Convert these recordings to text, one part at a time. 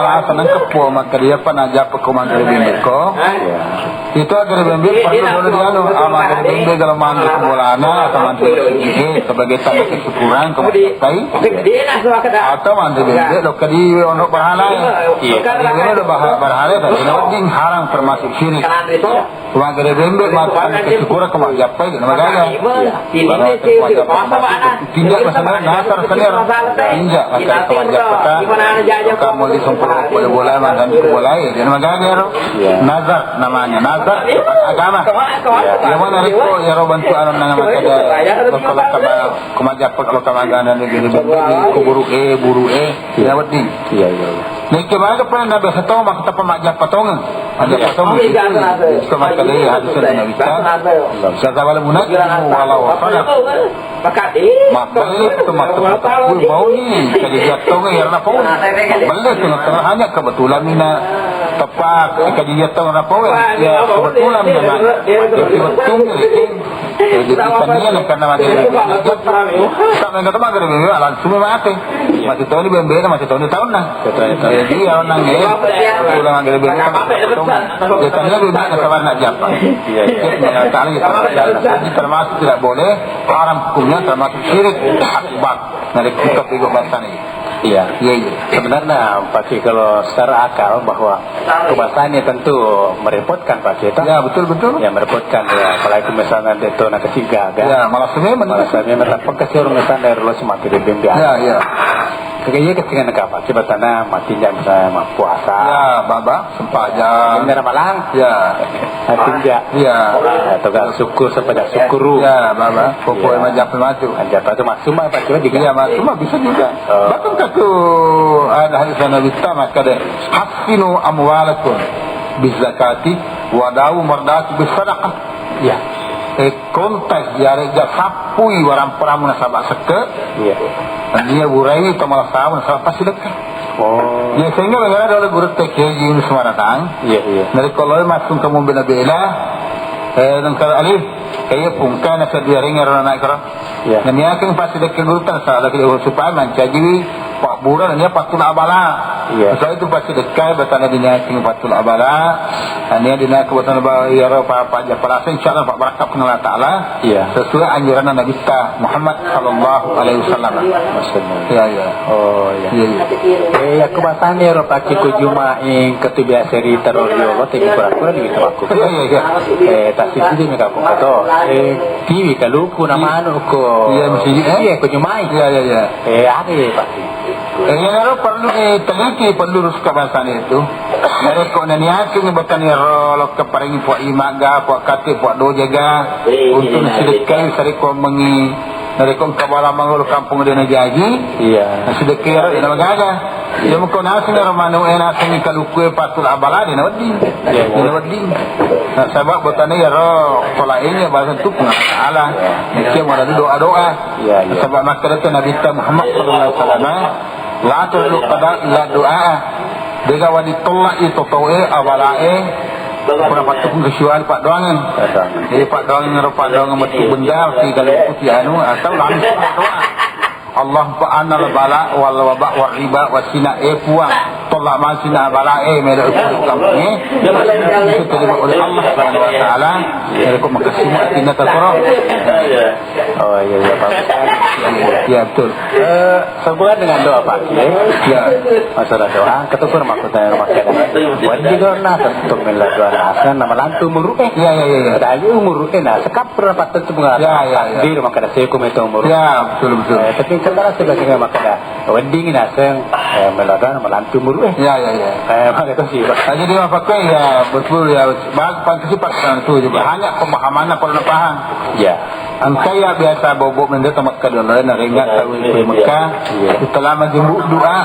malah senang kepo maka dia penaja pekomang gerbembe ko. Itu gerbembe perlu dianu ama gerbembe kalau mandi kebolana atau mandi sebagai tanda kesyukuran kepada atau mandi gerbembe lo kadi ono bahala. Ini lo bahala tadi ini haram termasuk syirik. Cuma gerbembe makan kesyukuran kepada apa itu namanya? Tidak masalah nasar selir tidak akan kewajiban kamu disumpah boleh dan boleh dan magagero nazar namanya nazar agama yang mana itu ya bantu anon nang makada kalau kemajap kalau kamagana negeri kuburu buru ya wadi iya nek kebaga pa nabi sataw makata pamajap patongan ada patongan itu makada hadis Nabi sa wala munaj wala wafala maka itu makata mau ni jadi jatuh ya na po balik na hanya kebetulan mina tepat jika dia tahu na po ya kebetulan memang betul jadi tanya karena sampai kata magre be langsung mati masih tahu ni bembe masih tahu ni tahun nah jadi orang nang kebetulan magre be dia tanya be nak kawan nak japa ya kali itu termasuk tidak boleh haram hukumnya termasuk syirik akbar dari kitab Ibu Basan ini. Iya. Sebenarnya Pak Ki kalau secara akal bahwa kebasannya tentu merepotkan Pak Ki. Ya betul. Ya merepotkan ya. Apalagi misalnya itu nak ketiga kan. Ya malah sebenarnya mendapat kesehatan misalnya dari lo semakin lebih biasa. Ya. Kayaknya ketika nak apa? Coba tanah matinya misalnya puasa. Ya baba sempaja. Ini Ramalan. Ya. Tinja. Ya. Atau gak syukur sepada syukuru. Ya baba. Pokoknya macam macam. Anjata itu maksuma Pak Ki. Iya maksuma bisa juga. Bahkan kaku ada hadis Nabi maka deh hasinu amwalakum bizakati wadawu mardati bisadaqah. Ya. Kontak jari sapui warang peramu nasabah seke. Iya. Dia burai itu malah sama nasabah pasti dekat. Oh. Ya sehingga bagaimana oleh guru TKJ ini semua datang. Iya. Dari kalau masuk kamu bela-bela dan kalau alif kayak pungka nasa dia ringar orang naik kerana. Ya. Dan dia akan pasti dekat guru tan salah kita supaya mencaji pak buran dia patul abala. Ya. Sebab itu pasti dekat batana dia akan patul abala. Dan dia dina kebutuhan ya apa japalasan insyaallah Pak Barakah Allah Taala. Ya. Sesuai anjuran Nabi Muhammad sallallahu alaihi wasallam. Ya. Oh ya. Ya kebasan ya Pak Ki Jumai ketubiah seri teror yo tapi kurang-kurang di aku. Ya. Tak sisi ni kapok to. TV kalau ku nama anu ko. Iya mesti iya ko Jumai. Ya. Ada Pak Ki. Yang perlu diteliti pendurus kebangsaan itu. Mereka naniak ini bukan rolok keparingi puak imaga, puak kate, puak dojaga untuk sedekah seriko mengi. Mereka kabala mangul kampung dia najaji. Iya. Sedekah ini magaga. Dia mungkin nasi ramanu enak sini kalau kue patul abala dia nawadi. Dia nawadi. Sebab bukan ni ro pola ini bahasa tu Allah. Dia mau ada doa. Sebab makanya Nabi Muhammad sallallahu alaihi wasallam la tulu qada la doa dega wadi tolak itu toe awalae pura patung kesyual pak doangan jadi pak doangan metu benda si kalau putih anu atau langsung doa Allah fa'ana al-bala wal waba wal riba wasina puang tolak masina bala mereka kampung ni diterima oleh Allah Subhanahu wa taala mereka makasih tindak terkorok. Oh iya Pak. Ya betul. Sambungan dengan doa Pak. Ya. Masalah doa ketukur maksudnya rumah kita. Buat juga nah tentu mela doa asan nama lantu muruk. Ya. Ada umur nah sekap berapa tentu bunga. Ya. Di rumah kita saya kumitu umur. Ya betul. Tapi sekarang sebagai makada wedding naseng meladan melantu muru ya maka itu sih jadi apa kau ya betul ya bahkan kesempatan itu juga hanya pemahaman apa paham ya angkaya biasa bobok mendekat Mekah dulu neringat tahu di Mekah setelah majemuk doa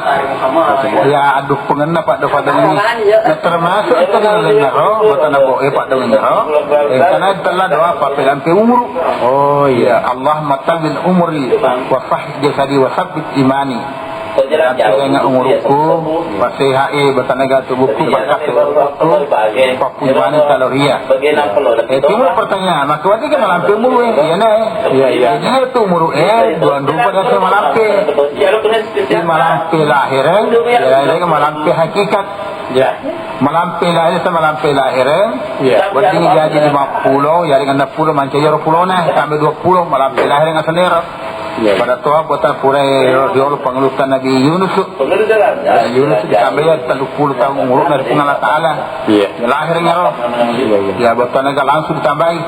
ya aduh pengena Pak doa ini termasuk itu dengan roh betul nabo Pak dengan roh karena telah doa Pak pelan umur oh iya Allah matangil umri wa sahih jasadi wa sabit imani dengan umuruku pasti HI bertanaga tubuhku bakat tubuhku papujuan kaloria. Timur pertanyaan maka waktu kan malampe mulu iya itu umur dua pada saya malampe di malampe lahiran ya malampe hakikat malampe lahir sama malampe lahiran berarti jadi 50 ya dengan 60 mancaya 20 nah sampai 20 malampe lahir dengan sendiri. Pada tua buatan pura Yoro pengelutan Nabi Yunus. Yunus ditambah ya 30 tahun umur dari Allah Taala. Lahirnya roh. Ya buatan agak langsung ditambahi.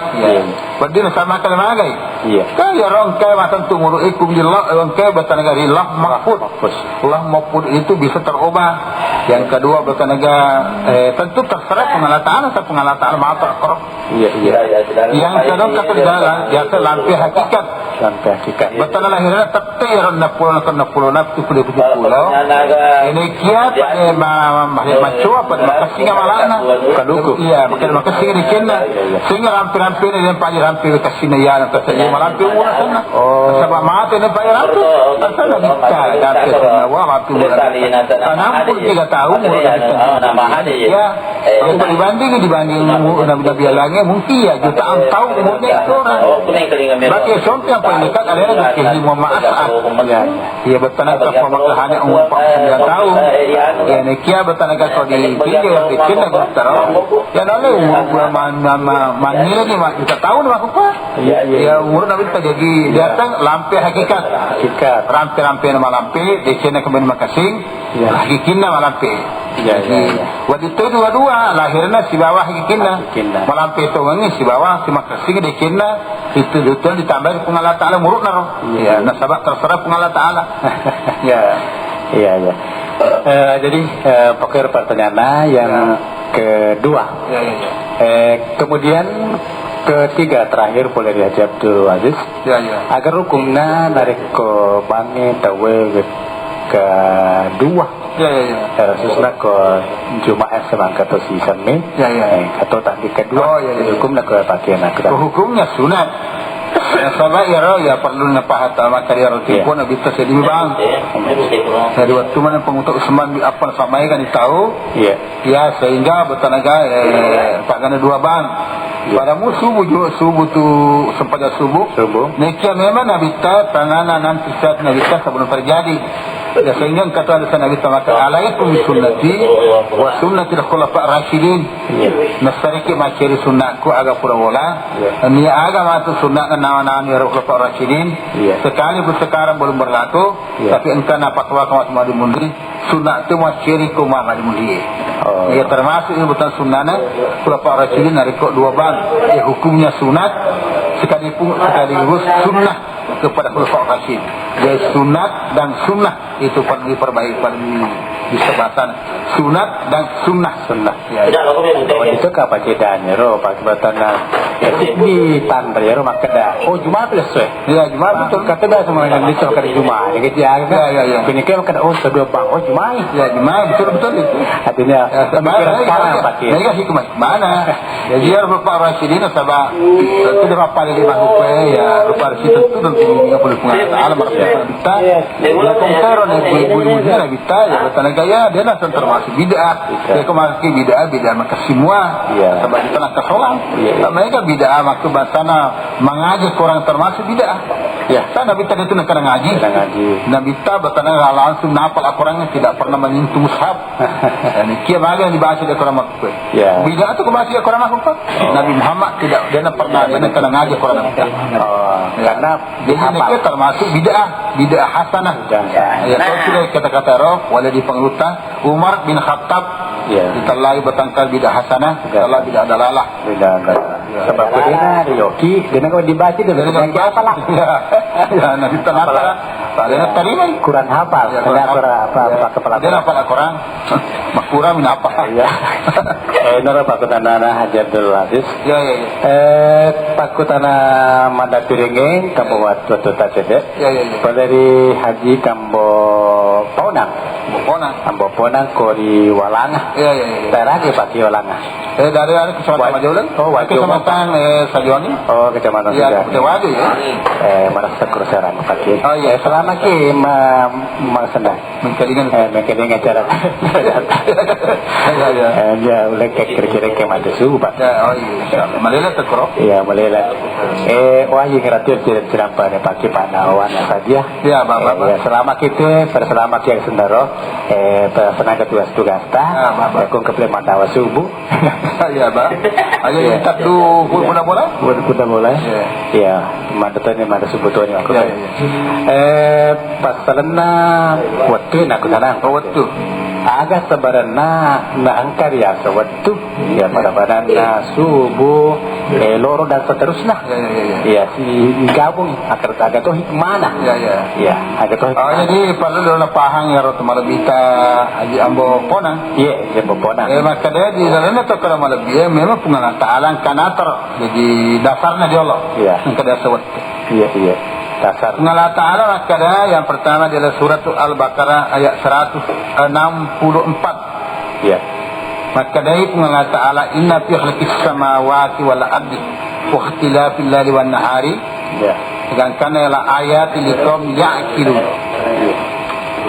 Berdiri sama kalima lagi. Kaya orang kaya macam tu umur ikum dillah orang kaya buatan agak Allah mahfud. Allah mahfud itu bisa terubah. Yang kedua buatan agak tentu terserah Allah Taala sampai Allah Taala maha terkorup. Yang kedua kata di dalam biasa lampi hakikat. Lampi hakikat. Betul lahirnya tetir 60 nafsu puluh ini kiat macu apa makasih malana kaduku iya makasih di kena sehingga rampir-rampir ini rampir kasih ya kasih malampir murah sana sebab mati ini rampir sana kita dapat semua rampir murah 63 tahun ya dibanding Nabi Alangnya mungkin ya jutaan tahun umurnya itu orang bagi contoh yang paling dekat adalah Muhammad As'ad ia bertanaga pemakaiannya umur 49 tahun ya nekia bertanaga kau di pinggir di kena bertara ya lalu umur manila ni kita tahu ni apa ya umur Nabi jadi datang lampe hakikat rampe-rampe nama lampe di kena kemudian makasing hakikinna malampe jadi waktu itu dua-dua lahirnya si bawah hakikinna malampe itu wangi si bawah si makasing di kena itu betul ditambah pengalat Ta'ala muruk naro ya nasabah terserah pengalat Ta'ala iya jadi pokok pertanyaan yang kedua kemudian ketiga terakhir boleh diajak Abdul Aziz agar rukunna narik ke bangi tawe kedua khususnya ke Jumaat semangka atau si Sami atau tadi kedua hukumnya ke pakaian hukumnya sunat sama ya perlu napahat maka dia roti pun bisa sedih bang dari waktu mana pengutuk Usman apa sama kan tahu ya sehingga bertanaga pakaian dua bang pada subuh tu sempat subuh nekia memang nabita tanganan nanti saat nabita sebelum terjadi ya sehingga kata ada Nabi maka alaikum sunnati wa sunnati al-khulafa ar-rasyidin nasariki maceri sunnatku agak pura bola ni agama tu sunnat nama-nama ya khulafa ar-rasyidin sekali sekarang belum berlaku tapi engkau nak fatwa kamu semua dimundi sunnat tu maceri ku mah dimundi ya termasuk ini bukan sunnahnya khulafa ar-rasyidin narikok dua bang ya hukumnya sunat sekaligus sunnah kepada khulafa ar-rasyid jadi sunat dan sunnah itu perlu diperbaiki bisa bahasan sunat dan sunnah itu apa bedanya roh pak batana di tandri roh makada Jumaat selesai ya Jumaat betul kata dah semua yang dicok hari Jumaat jadi ya kini kan kada kedua bang Jumaat ya Jumaat betul itu artinya sekarang pakai ini hikmah mana jadi harus Pak Rasyidin sabah itu berapa lima hukum ya Pak Rasyidin itu tentu tidak boleh pengaruh alam kita ya kongkaron ibu-ibu kita ya bertanya gaya dia lah termasuk bid'ah dia kemasuki bid'ah maka semua sebab kita nak kesolang mereka bid'ah maksud bahasana mengaji kurang termasuk bid'ah sana Nabi tadi itu nak kena ngaji Nabi tak bertanya langsung napal Al-Qurannya tidak pernah menyentuh mushaf dan kia bahagia yang dibahas di Al-Quran makhluk bid'ah itu kemasuki Al-Quran makhluk Nabi Muhammad tidak dia pernah dia kena ngaji Al-Quran makhluk karena dia termasuk bid'ah hasanah kalau sudah kata-kata roh wala di pengelutan Umar bin Khattab ditalai bertangkal bidah hasanah Allah bidah dalalah sebab dia yoki dia nak dibaca dia nak hafal ya nanti tanapa dia terima Quran hafal apa kepala dia hafal Quran makura min apa nara pakutana Haji Abdul Aziz pakutana manda piringeng kambo watu tacede dari Haji kambo Ponang ambo Ponang ko di Walanga. Tara ke pati Walanga. Dari Kecamatan Majulan. Oh, Wajo. Kecamatan Sajuangi. Oh, Kecamatan Ya, Sajuangi. Wajo ya. Merasa kerusakan Pak. Oh iya, selama ki masanda. Mengkelingan. Mengkelingan cara. Ya. Ya, boleh kira-kira ke mati suhu Pak. Ya, oh iya. Insyaallah. Malila tekro. Iya, Malila. Wah, yang kreatif tidak pada pakai panawan saja. Ya, Bapak. Ya, selama kita berselamat yang sendiri, tenaga tugas-tugas ta, aku ke Matawa subuh. Ya, Pak. Ayo kita tuh kuda bola. Kuda bola. Ya, mandatnya mandat sebetulnya aku. Pasalna waktu nak sana. Waktu. Agak sebenarnya na angkar ya sewaktu ya pada subuh loro dan seterusnya. Ya si gabung agak tuh hikmana. Ya agak tuh. Jadi perlu dalam pahang ya rotu malabita haji ambo ponang. Iya ambo ponang. Maka dia di dalamnya tu kalau malabia memang pengalang taalang kanator. Jadi dasarnya dia Allah. Iya. Kada sewaktu. Iya. Dasar. Allah Ta'ala makanya yang pertama adalah surat Al-Baqarah ayat 164. Ya. Maka dari Allah Ta'ala inna fi khalqis samawati wal ardi wa ikhtilafil laili wan nahari. Ya. Sedangkan adalah ayat liqaum ya'qilun.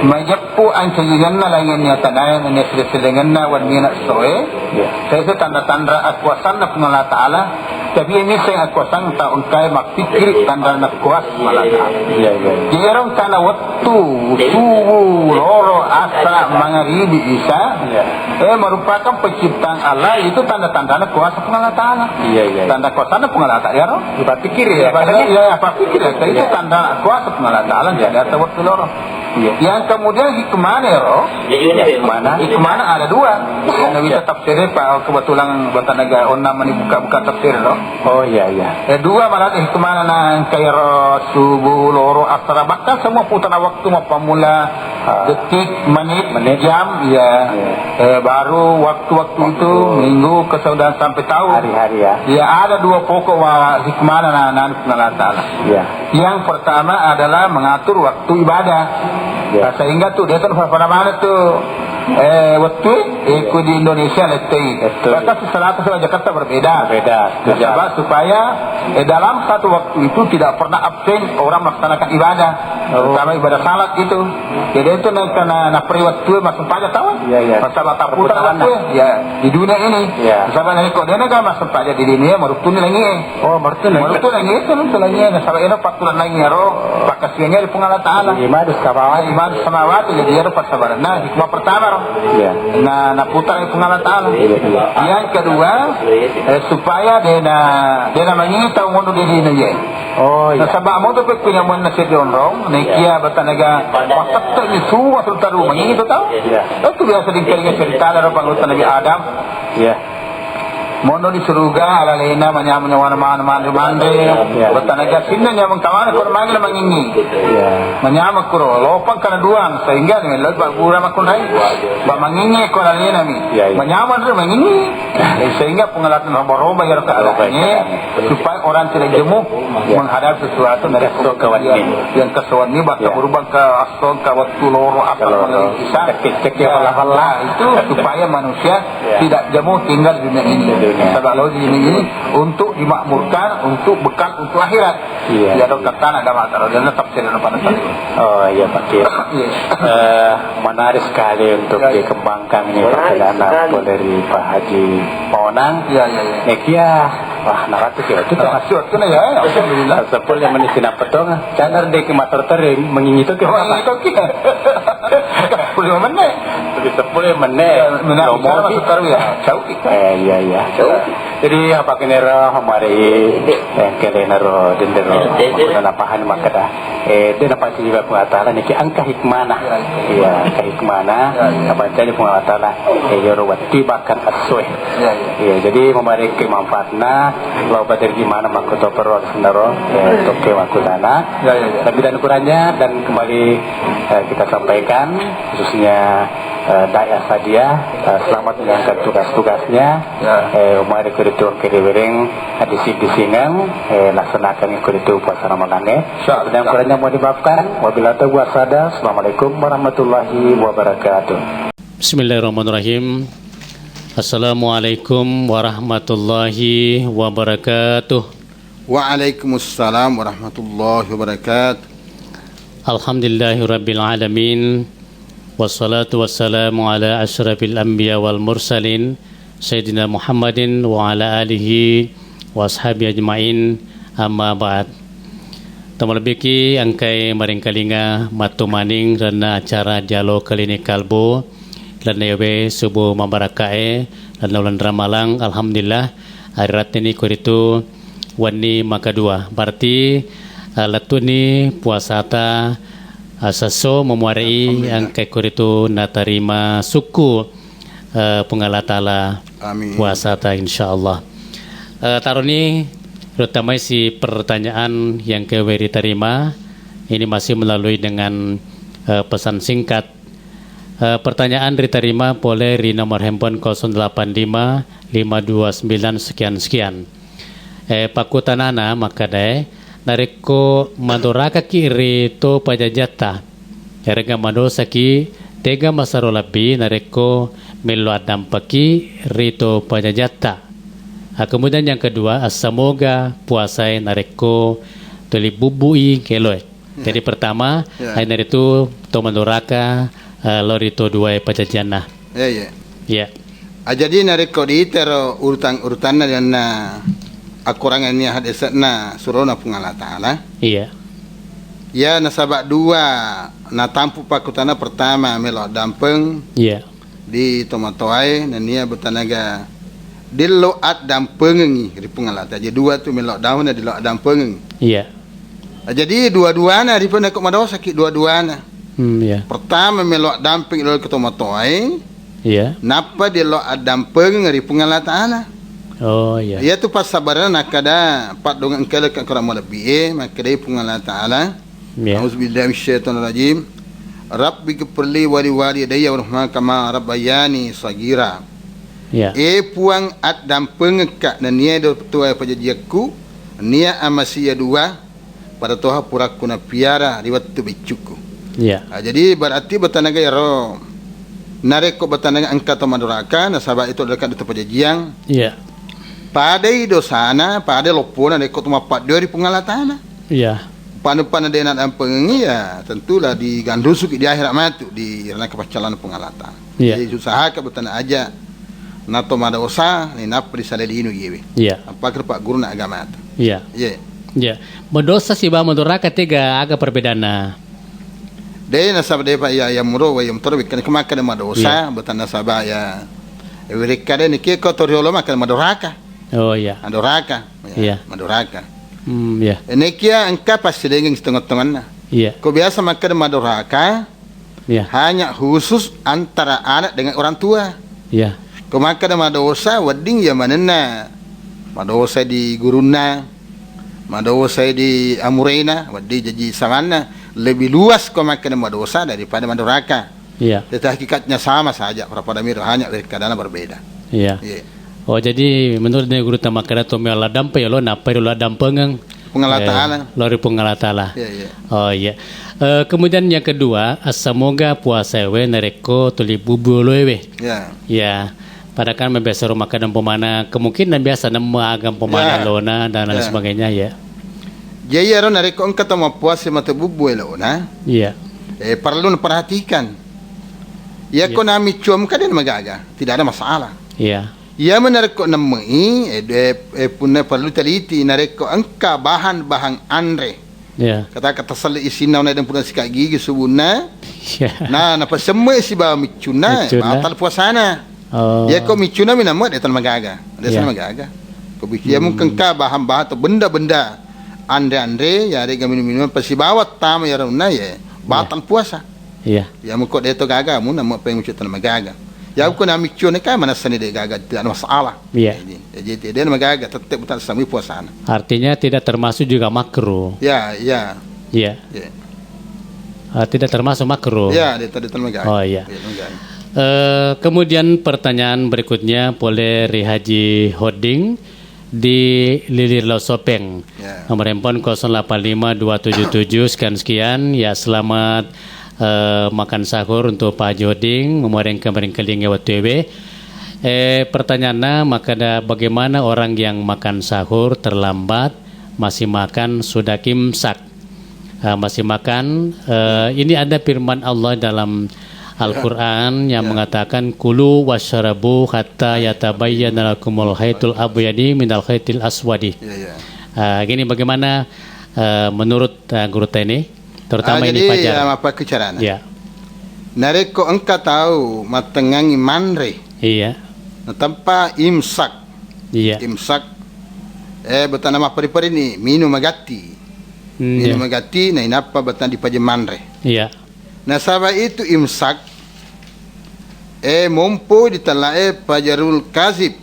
Majappu an sayyidana layannya tanaya ini sedenganna wan mina soe. Saya tanda-tanda akuasan Allah Ta'ala. Tapi ini saya akuasan tak ungkai makpikir tanda nak kuas malaka. Iya. Jerong kana waktu subuh loro asra maghribi isya. Merupakan penciptaan Allah itu tanda-tanda nak kuasa Allah Ta'ala. Iya. Tanda kuasa Allah Ta'ala ya roh. Apa pikir ya? Apa pikir ya? Itu tanda kuasa Allah Ta'ala jadi ada waktu loro. Yang kemudian hikmahnya roh. Hikmahnya ada dua. Nabi tafsir Pak kebetulan buat negara onam ini buka tafsir roh. Oh iya. Dua malah hikmahnya nang kaya subuh loro asra bahkan semua putaran waktu mau pemula detik menit jam ya. Baru waktu-waktu itu minggu kemudian sampai tahun hari-hari ya. Ya ada dua pokok hikmahnya nang Allah Ta'ala. Ya. Yang pertama adalah mengatur waktu ibadah. Ya. Sehingga tuh dia tuh pada mana tuh waktu ikut di Indonesia letih. Bahkan selatan sama Jakarta berbeda. Sebab supaya dalam satu waktu itu tidak pernah absen orang melaksanakan ibadah, terutama ibadah salat itu. Jadi itu karena periwaktu masuk pajak tahu. Masalah tak putar waktu ya di dunia ini. Sebab nanti kau dia kan masuk pajak di dunia merutuni lagi. Merutuni lagi itu lagi. Sebab itu patulan lagi roh. Pakasiannya di pengalat Ta'ala. Iman samawati jadi dia persabaran. Nah hikmah pertama roh. Nah putar di pengalat Ta'ala. Yang kedua supaya dia mengitahu mundur diri dia. Sebab mau tu punya mana sedion rong. Nekia bertanaga masak ni semua tertaru mengingat tahu. Itu biasa dikalinya cerita dari panggota Nabi Adam. Mono di surga ala lena manya wana mande bertanaga sinna nya mengkawana ko manggil mangingi manyama kuro lopang kana duang sehingga ni lot ba gura makunai ba mangingi ko ala lena mi manyama ru mangingi sehingga pengalatan roba ya ini supaya orang tidak jemu menghadap sesuatu dari yang kesuwan ni bakal berubah ke asal ke waktu loro asal bisa cek itu supaya manusia tidak jemu tinggal di dunia ini. Sebab lalu ini untuk dimakmurkan, untuk bekal untuk akhirat. Ya dok kata nak dapat dan tafsir pada tadi. Oh iya Pak. Menarik sekali untuk dikembangkan ini perjalanan dari Pak Haji Ponang. Nekia wah naratu itu masuk tu ya. Alhamdulillah. Sepul yang menisina petong. Jangan dek master tering mengingitu ke mana? 10 menit. Jadi 10 menit. Nomor masuk ya. Jauh. Iya. Jadi apa kenera hamari kenera dendero dalam pahan makada dia dapat juga pengatalan ini angka hikmana angka hikmana apa jadi pengatalan yorowati bahkan aswe jadi memberi kemanfaatna lo bader gimana makoto perlu sendero untuk kewakulan lebih dan kurangnya dan kembali kita sampaikan khususnya Daya Sadia selamat menjalankan tugas-tugasnya umari kuritu kiriwering disingan laksanakan kuritu puasa Ramadan dan kurangnya mau dimaafkan wabillahi taufiq wal Assalamualaikum warahmatullahi wabarakatuh. Bismillahirrahmanirrahim. Assalamualaikum warahmatullahi wabarakatuh. Waalaikumsalam warahmatullahi wabarakatuh. Alhamdulillahirabbil alamin. Wassalatu wassalamu ala asyrafil anbiya wal mursalin Sayyidina Muhammadin wa ala alihi wa ashabi ajmain. Amma ba'd. Tamalbiki angkai maring kalinga matu maning rana acara dialog klinik kalbo lan yawe subuh mabarakae lan ulan ramalang alhamdulillah hari ini kuritu wani makadua berarti latuni puasata saso memuarai angkai kuritu natarima suku pengalatala puasata insyaallah. Taruni terutama si pertanyaan yang keweri terima ini masih melalui dengan pesan singkat. Pertanyaan diterima boleh di nomor handphone 085 529 sekian. Pakutanana makadai nareko madoraka kiri to pajajata. Erga madosa ki tega masaro labi nareko melo adampaki rito pajajata. Kemudian yang kedua asamoga puasai nareko tuli bubui keloy. Jadi pertama hari itu to madoraka lorito dua pajajana. Ya. Jadi nareko di tero urutan dan akurangan ni hadisatna surona pungala taala. Iya. Ya nasabak dua na tampu pakutana pertama melo dampeng. Iya. Di tomatoai dan nia bertanaga diloat dampengi di pungala. Jadi dua tu melo daun di loat dampengi. Iya. Jadi dua-duana di pun aku madawa sakit dua-duana. Ya. Pertama melok damping lo ketomatoai. Iya. Napa dia lo damping ngari pengala taala. Oh iya. Ia tu pas sabaran nakada pat dengan kala ka kurang lebih maka dia pengala taala. Ya. Auzubillahi minasyaitonir rajim. Rabbi ghfirli wa li walidayya warhamhuma kama rabbayani sagira. Ya. Puang at damping ka na nia do tuai pajajiaku nia amasia dua pada toha puraku na piara riwat tu bicuku. Ya. Jadi berarti bertanaga yaro nareko bertanaga angka to maduraka nasabak itu dekat itu pajajiang. Iya. Padai dosana, padai lopona neko tuma pat dari pengalatana. Iya. Panu-panu dena dan pengi ya tentulah di gandusuk di akhirat matu di rana kepacalan pengalatan. Iya. Jadi usaha ke bertana aja nato madosa ni nap di salelinu yewe. Iya. Apa ke Pak Guru na agama ata. Iya. Ye. Ya. Mendosa si ba maduraka tega agak perbedaan. Dia nasab dia pak ya muro wa yamtor bikan kemakan madosa betan nasaba ya wirikade ni ke kotoriolo makan madoraka. Oh iya. Madoraka. Iya. Madoraka. Ya. Ini kia engka pasti dengan setengah-setengahnya. Iya. Kau biasa makan madoraka Iya. hanya khusus antara anak dengan orang tua. Iya. Kau makan madosa wedding ya manena. Madosa di guruna. Madosa di amurena, wedding jadi samana. Lebih luas kau makan madosa daripada madoraka. Iya. Tetapi hakikatnya sama saja. Pada miro hanya keadaan berbeda. Iya. Yeah. Oh jadi menurut guru tamakara to me ala dampe lo napa lo dampengang Pengalatala. Lori pengalatala. Iya, iya. Oh iya. Kemudian yang kedua asamoga puasa we nareko tuli bubu lo we. Ya. Ya. Pada kan membiasa rumah kadang pemana kemungkinan biasa nama agam pemana lona dan lain sebagainya ya. Jadi aro nareko engka tama puasa mata bubu elona. Iya. Perlu perhatikan. Ya ko nami cium kaden magaga, tidak ada masalah. Iya. Ya menareko namai punna perlu teliti nareko engka bahan-bahan andre. Iya. Kata-kata sali isina na dan punna sikat gigi subuna. Iya. Nah, napa semua si ba micuna, batal puasana. Oh. Ya ko micuna minamot etan magaga. Ada sana magaga. Ko bikia mungkin ka bahan-bahan atau benda-benda andre-andre ya rega minum-minum pasti bawa tama ya rauna ya batal puasa. Iya. Ya mungko deto gaga mun na mo peng mucut na magaga. Ya ko na micuna ka mana sani de gaga tidak ada masalah. Iya. Jadi dia magaga tetap batal sami puasana. Artinya tidak termasuk juga makruh. Ya, ya. Iya. Ya. Tidak termasuk makruh. Ya, dia tadi magaga. Oh iya. Ya, magaga. Kemudian pertanyaan berikutnya boleh Haji Hoding di Lilir Losopeng. Ya. Nomor handphone 085277 sekian. Ya selamat makan sahur untuk Pak Haji Hoding. Memoreng kemarin keling lewat TV. Pertanyaannya, maka bagaimana orang yang makan sahur terlambat masih makan sudah imsak? Masih makan. Ini ada firman Allah dalam Al-Quran yang mengatakan kulu wasyarabu hatta yatabayyana lakumul khaitul abyadi minal khaitil aswadi. Gini bagaimana menurut Guru Teni, terutama ini jadi Fajar. apa kecaraan? Ya. Nareko engkau tahu matengangi manre Iya. tanpa imsak. Iya. Imsak betan nama pari-pari ni minum magati. Minum magati na inapa betan di paje manre. Iya. Nah sabab itu imsak mompo ditalae pajarul kasib.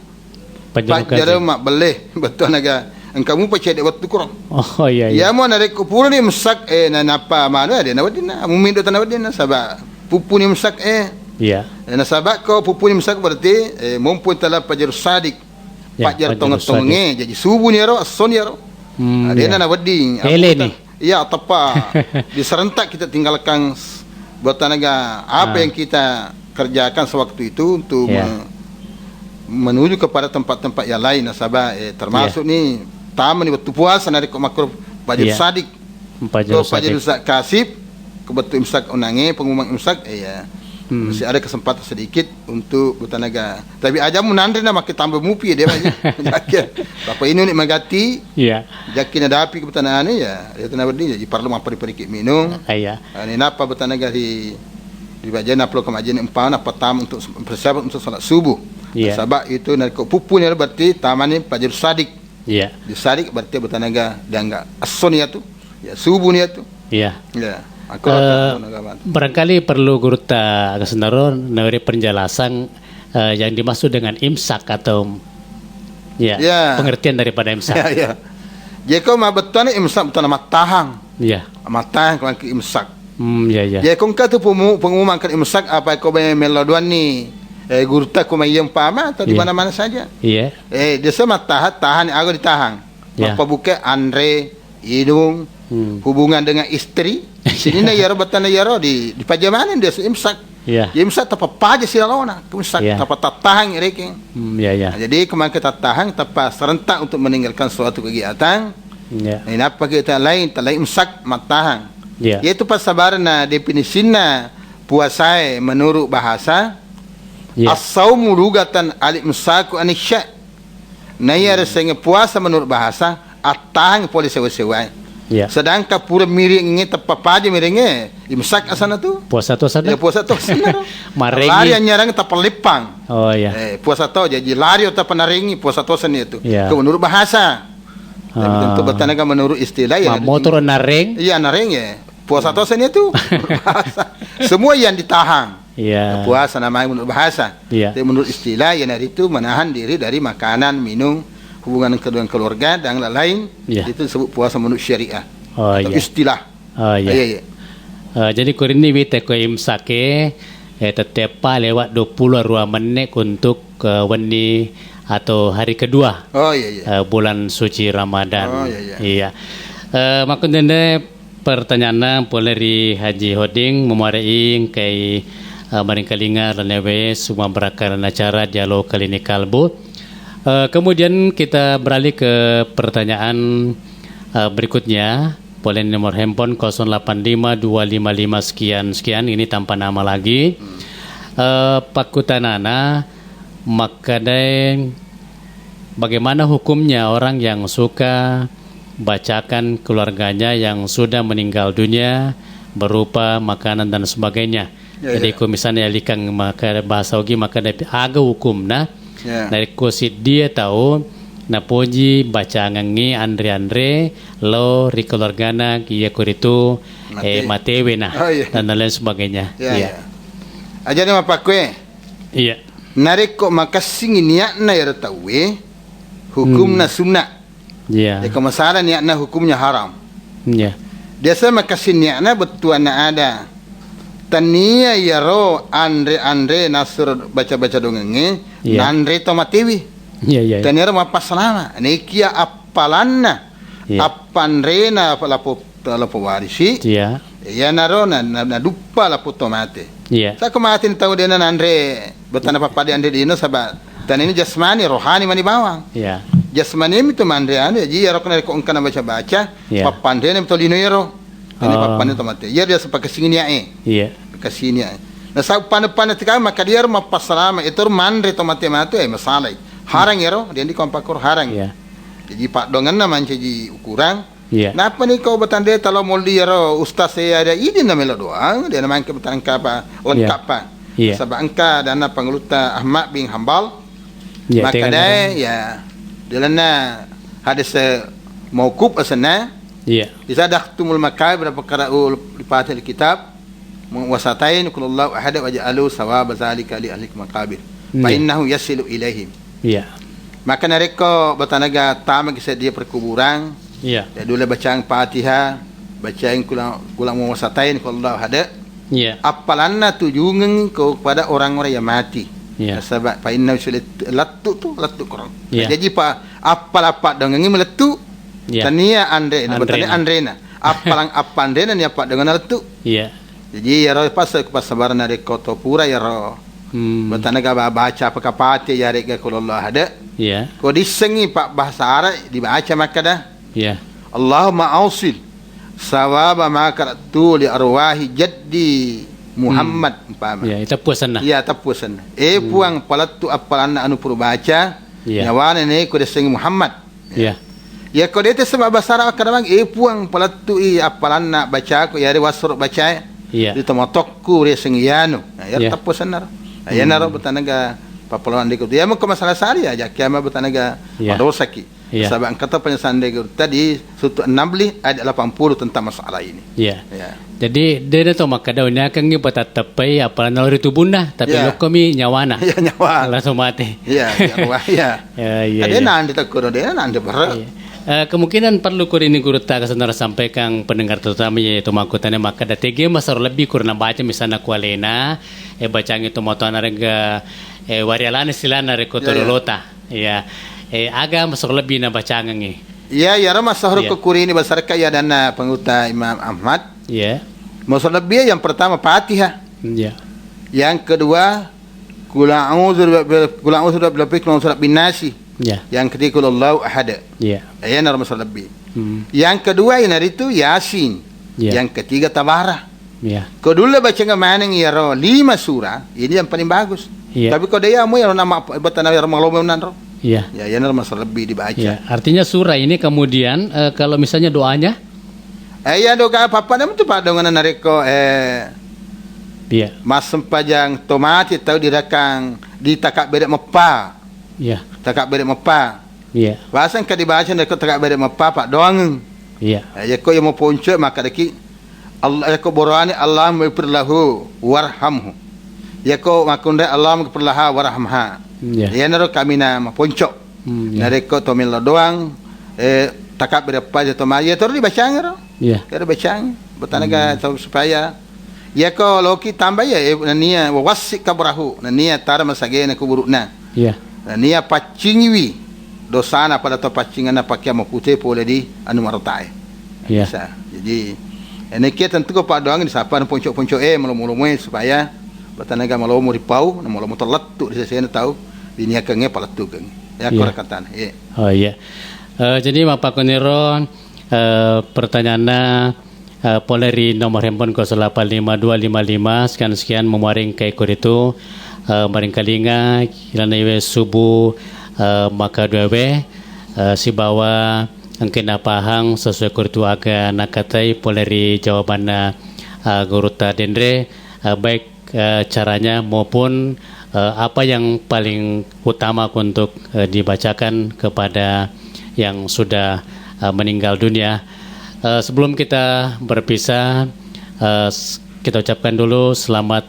Pajarul mak beleh betul naga engkau mu pacede waktu kurang. Oh iya. Ya mau narek kupuru ni imsak na napa mana dia nawadina mumindo tanawadina sabab pupu ni imsak Iya. na sabab ko pupu ni imsak berarti mompo tala pajarul sadik. Ya, Pajar pajarul tonge jadi subuh ni ro son ya ro. Dia na nawading. Ele ni. Ya tepat. Diserentak kita tinggalkan buat tenaga apa yang kita kerjakan sewaktu itu untuk menuju kepada tempat-tempat yang lain nasabah termasuk ni taman ni waktu puasa nari kok makro Pajar sadik Pajar kasib kebetul imsak unange pengumuman imsak masih ada kesempatan sedikit untuk bertenaga tapi aja menandri nak makin tambah mupi dia banyak bapak ini ni magati jakin ada api kebetanaan ya dia tenaga berdiri jadi perlu mampari-pari minum ini napa bertenaga di bagian apa kemajian empat apa tam untuk persiapan untuk salat subuh sebab itu nak pupu ni berarti taman ni Pajar sadik di sadik berarti bertenaga dia enggak ason ya tu ya subuh ni tu ya barangkali perlu Guru agak senaro memberi penjelasan yang dimaksud dengan imsak atau pengertian daripada imsak. Jika mah betul ni imsak betul nama tahang. Matahang kalau ke imsak. Jika kau tu pengumuman ke imsak apa kau bayar meloduan ni Guru tak kau mayem pama atau di mana-mana saja. Dia sama tahan aku ditahang. Apa bukan Andre hidung hubungan dengan istri sini na yaro batana yaro di pajamanan dia imsak imsak tapa paja silalona imsak tapa tatahang reking jadi kemarin kita tahang tapa serentak untuk meninggalkan suatu kegiatan ini apa kita lain imsak matahang yaitu pasabaran na definisina puasa menurut bahasa as-saumu lugatan al-imsaku anisya na yaro sehingga puasa menurut bahasa atahang boleh sewa-sewa. Sedangkan pura miring tepat paja miringnya imsak asana tu puasa tu asana puasa tu asana lari nyarang tepat lepang puasa tu jadi lari tepat naringi puasa tu asana itu menurut bahasa tentu bertanaga menurut istilah motor naring naring puasa tu asana itu bahasa semua yang ditahan puasa namanya menurut bahasa tapi menurut istilah yang dari itu menahan diri dari makanan minum hubungan dengan keluarga dan lain-lain itu disebut puasa menurut syariah atau istilah. Jadi kurini wite ko imsake tetepa lewat 22 menit untuk wani atau hari kedua bulan suci Ramadan. Makanya pertanyaan poleri Haji Hoding memarai kai maringkalinga lenewe semua berakan acara dialog kali ini kalbu. Kemudian kita beralih ke pertanyaan berikutnya. Boleh nomor handphone 085255 sekian ini tanpa nama lagi. Pakutanana makadai bagaimana hukumnya orang yang suka bacakan keluarganya yang sudah meninggal dunia berupa makanan dan sebagainya. Jadi misalnya likang maka bahasa ogi maka ada hukum dari kosit dia tahu napoji baca ngangi Andre lo rikeluargana kia kuritu matewe dan lain sebagainya. Aja ni mapakwe. Nareko makasing niatna ya tahu hukumna sunnah. Jika masalah niatna hukumnya haram. Dia sama kasih niatna betul ada. Tania yaro Andre nasur baca-baca dongengnya Andre tomatewi tania ma pasalama nekia apalanna apanrena lapo warisi ya narona na dupa lapo tomate Iya. Sa kumatin tahu dia andre betana papadi andre dino sabat. Dan ini jasmani rohani mani bawang. Iya. Jasmani itu mandre ane ji yaro kana ko ungkana baca-baca Iya. papande ne betul dino yaro. Ini Oh. papande to mate. Ya dia sepakai singnya Iya. Kasihnya. Nah sa pan tika maka dia mapasarama itu mandre to mate masalah. Harang yaro dia di kompakur harang. Iya. Jadi pak dongan naman ji ukurang. Iya. Napa nih kau betande talo moldi yaro ustaz saya ada ini namanya doang dia namanya kebetulan kapa lengkap pa. Iya. Sebab angka dana pengeluta Ahmad bin Hambal. Iya. Maka dah ya dilana hadis mauquf asana Iya. idza daktumul makabir perkara lipat kitab wasatain kullallahu ahad wa ja'alu sawab zalika li ahli makabir fa innahu yasilu ilaihim. Iya. Maka nareko batanaga tama kisah dia perkuburan. Iya. Ya dulu bacaan Fatihah, bacaan kulang wasatain kullallahu ahad. Iya. Apalanna tujuan kepada orang-orang yang mati. Iya. Sebab fa inna latu kurang. Iya. Jadi pak apa dengan ini meletu. Iya. Tania andre, Andrena. Andrena. Apalang apa Andrena ni apa dengan letu. Iya. Jadi ya roh pas sabaran dari kota pura ya roh. Betanaga baca apa kapati ya rega kulullah ada. Iya. Ko disengi pak bahasa Arab dibaca maka dah. Iya. Allahumma ausil sawaba ma qara'tu li arwahi jaddi Muhammad umpama. Iya, itu puasan nah. Iya tapusan. Puang palatu apalan anu puru baca. Iya. Nyawana ne ko desengi Muhammad. Iya. Ya ko dete sebab bahasa Arab kadang puang palatu apalan na baca ko ya wasur baca. Iya. Di tomotokku desengi yanu. Ya Iya. tapusan nar. Ya naro betanaga papalawan dikut. Ya mo ko masalah sari aja kiama betanaga Iya. dosaki. Iya. Sebab kata penyesalan tadi sutu 16 ayat 80 tentang masalah ini. Iya. Ya. Jadi dia tu maka daunnya kan ni patah tepai apa naluri tubunah tapi Ya. lo kami nyawana. Ya nyawa. Langsung mati. Ya, ya. Ya, iya. Ada Iya. nanti takut ada nanti berat. Iya. Kemungkinan perlu kur ini guru tak kesenar sampaikan pendengar terutama yaitu makutannya maka datege masar lebih kurang baca misalnya kualena bacaan itu motoan harga warialana silana rekotorolota ya aga masar lebih na bacaan ni Ya, ya ramah sahur Ya. kekuri ini besar kaya dana penguta Imam Ahmad. ya Masuk lebih yang pertama Fatihah. ya Yang kedua Qul a'udzu birabbil surat bin nasi. ya Yang ketiga Qul Allahu ahad. ya Ya, nama masuk lebih. hmm, Yang kedua yang hari itu Yasin. Ya. Yang ketiga Tabarah. ya Kedua baca ngamanang ya 5 surah. Ini yang paling bagus. Ya. Tapi kalau dia mau yang nama batana yang malomenan ro. ya Ya, yang nama masuk lebih dibaca. ya artinya surah ini kemudian kalau misalnya doanya Ya doga apa nama tu pak dengan nareko ya mas sempajang tomati tahu dirakang ditakak bedek mepa. ya Takak bedek mepa. ya Bahasan ka dibaca nareko takak bedek mepa pak doang. ya Ya ko yang mau ponco maka deki Allah ya ko borani Allah maghfirlahu warhamhu. Ya ko makunda Allah maghfirlaha warhamha. ya Ya naro kami na ponco. ya Nareko tomil doang takak bedek pa to ma ya terus dibaca ngero. ya Kada bacaan betanaga supaya ya ko loki tambah ya nania wasik kabrahu nania tar masage na kuburuna ya nania pacingwi dosana pada to pacingana pakai mapute pole di anu martae ya bisa jadi ini kita tentu ko pak doang di sapa poncok-poncok mulu-mulu supaya betanaga malomo ripau na malomo terletu di sesena tahu dinia kenge paletu kenge ya Iya. korekatan ya oh iya jadi Bapak Koniro pertanyaannya poleri nomor handphone 085255 sekian memuaring kai itu maring kalinga kilana iwe subuh maka duwe si bawa angkena pahang sesuai kuritu aga nakatai poleri jawabannya guruta dendre baik caranya maupun apa yang paling utama untuk dibacakan kepada yang sudah meninggal dunia. Sebelum kita berpisah, kita ucapkan dulu selamat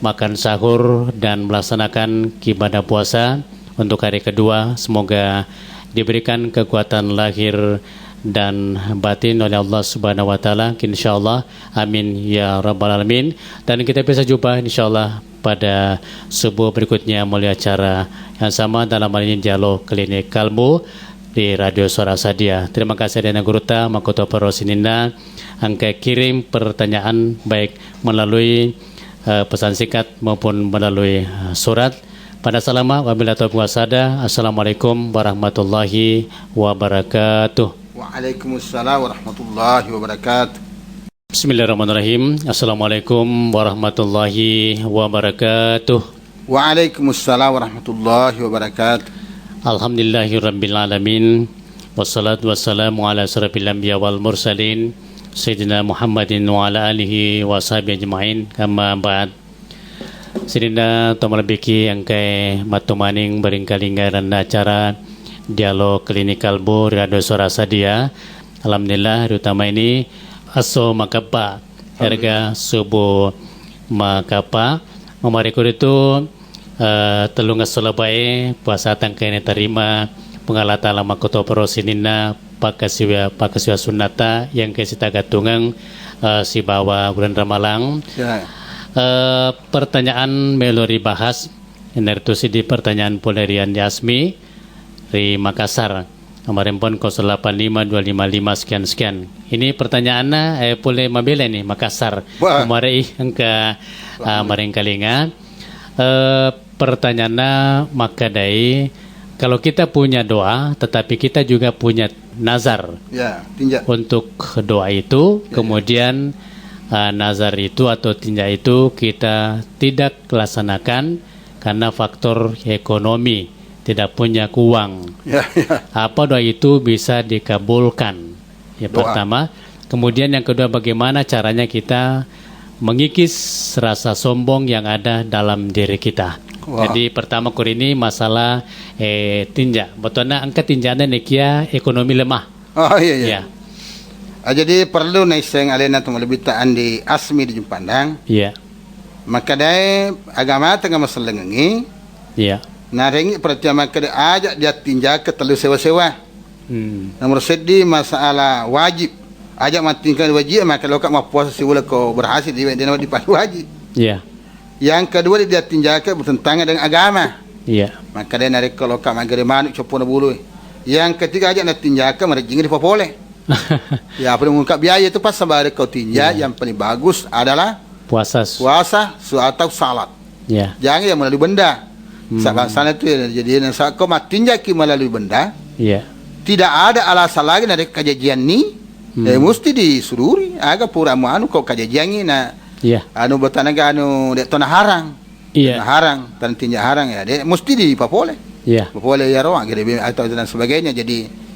makan sahur dan melaksanakan ibadah puasa untuk hari kedua. Semoga diberikan kekuatan lahir dan batin oleh Allah Subhanahu wa taala, insyaallah. Amin ya rabbal alamin. Dan kita bisa jumpa insyaallah pada subuh berikutnya melalui acara yang sama dalam hal ini Dialog Klinik Kalbu di Radio Suara Sadia. Terima kasih Dana Guruta Makoto Parosininda angka kirim pertanyaan baik melalui pesan singkat maupun melalui surat. Pada salama wabillahi taufiq wasada. Assalamualaikum warahmatullahi wabarakatuh. Waalaikumsalam warahmatullahi wabarakatuh. Bismillahirrahmanirrahim. Assalamualaikum warahmatullahi wabarakatuh. Waalaikumsalam warahmatullahi wabarakatuh. Alhamdulillahirabbil alamin. Wassalatu wassalamu ala asyrafil anbiya wal mursalin Sayyidina Muhammadin wa ala alihi wa sahbihi ajma'in. Kama ba'd. Sidina tomalabiki angkai matumaning beringkalingaran acara dialog klinikal bu radio suara sadia. Alhamdulillah terutama ini aso makapa harga subuh makapa memariku itu telungas solabae puasa tangkai terima pengalata lama koto perosinina pakasiwa sunata yang kesita gatungang si bawa bulan Ramalang. Pertanyaan melori bahas enertusi di pertanyaan Polerian Yasmi di Makassar kemarin pun 085255 sekian. Ini pertanyaannya boleh mabela nih Makassar kemarin angka kemarin kalinga pertanyaannya makadai kalau kita punya doa tetapi kita juga punya nazar untuk doa itu kemudian nazar itu atau tinjak itu kita tidak laksanakan karena faktor ekonomi, tidak punya uang. Apa doa itu bisa dikabulkan? Ya pertama, kemudian yang kedua bagaimana caranya kita mengikis rasa sombong yang ada dalam diri kita. Jadi pertama kur ini masalah tinjak. Betulnya angka tinjaknya nekia ekonomi lemah. Oh iya. Jadi perlu naiseng alena tu lebih taan di asmi di Jumpandang. Iya. Maka dai agama tengah masalah ngengi. Iya. Narengi pertama kada ajak dia tinjak ke telu sewa-sewa. Nomor sedih masalah wajib. Ajak matingkan wajib maka lokak mau puasa siwala kau berhasil dia di wajib. Iya. Yang kedua dia tinjak bertentangan dengan agama. Iya. Maka dia narik kalau lokak magari manuk copona bulu. Yang ketiga ajak nak tinjak merejing di popole. Ya paling mengungkap biaya itu pas sebab kau tinjak yang paling bagus adalah puasa atau salat. Ya. Jangan yang melalui benda. Sana itu jadi saat kau tinjaki melalui benda. Ya. Tidak ada alasan lagi dari kajian ni. Mesti disururi. Agak pura anu kau kajian ni na. Ya. Anu bertanaga anu dek tanah harang. Iya. Harang dan tinjak harang ya. Dia mesti di papole. Ya. Papole ya roang atau dan sebagainya. Jadi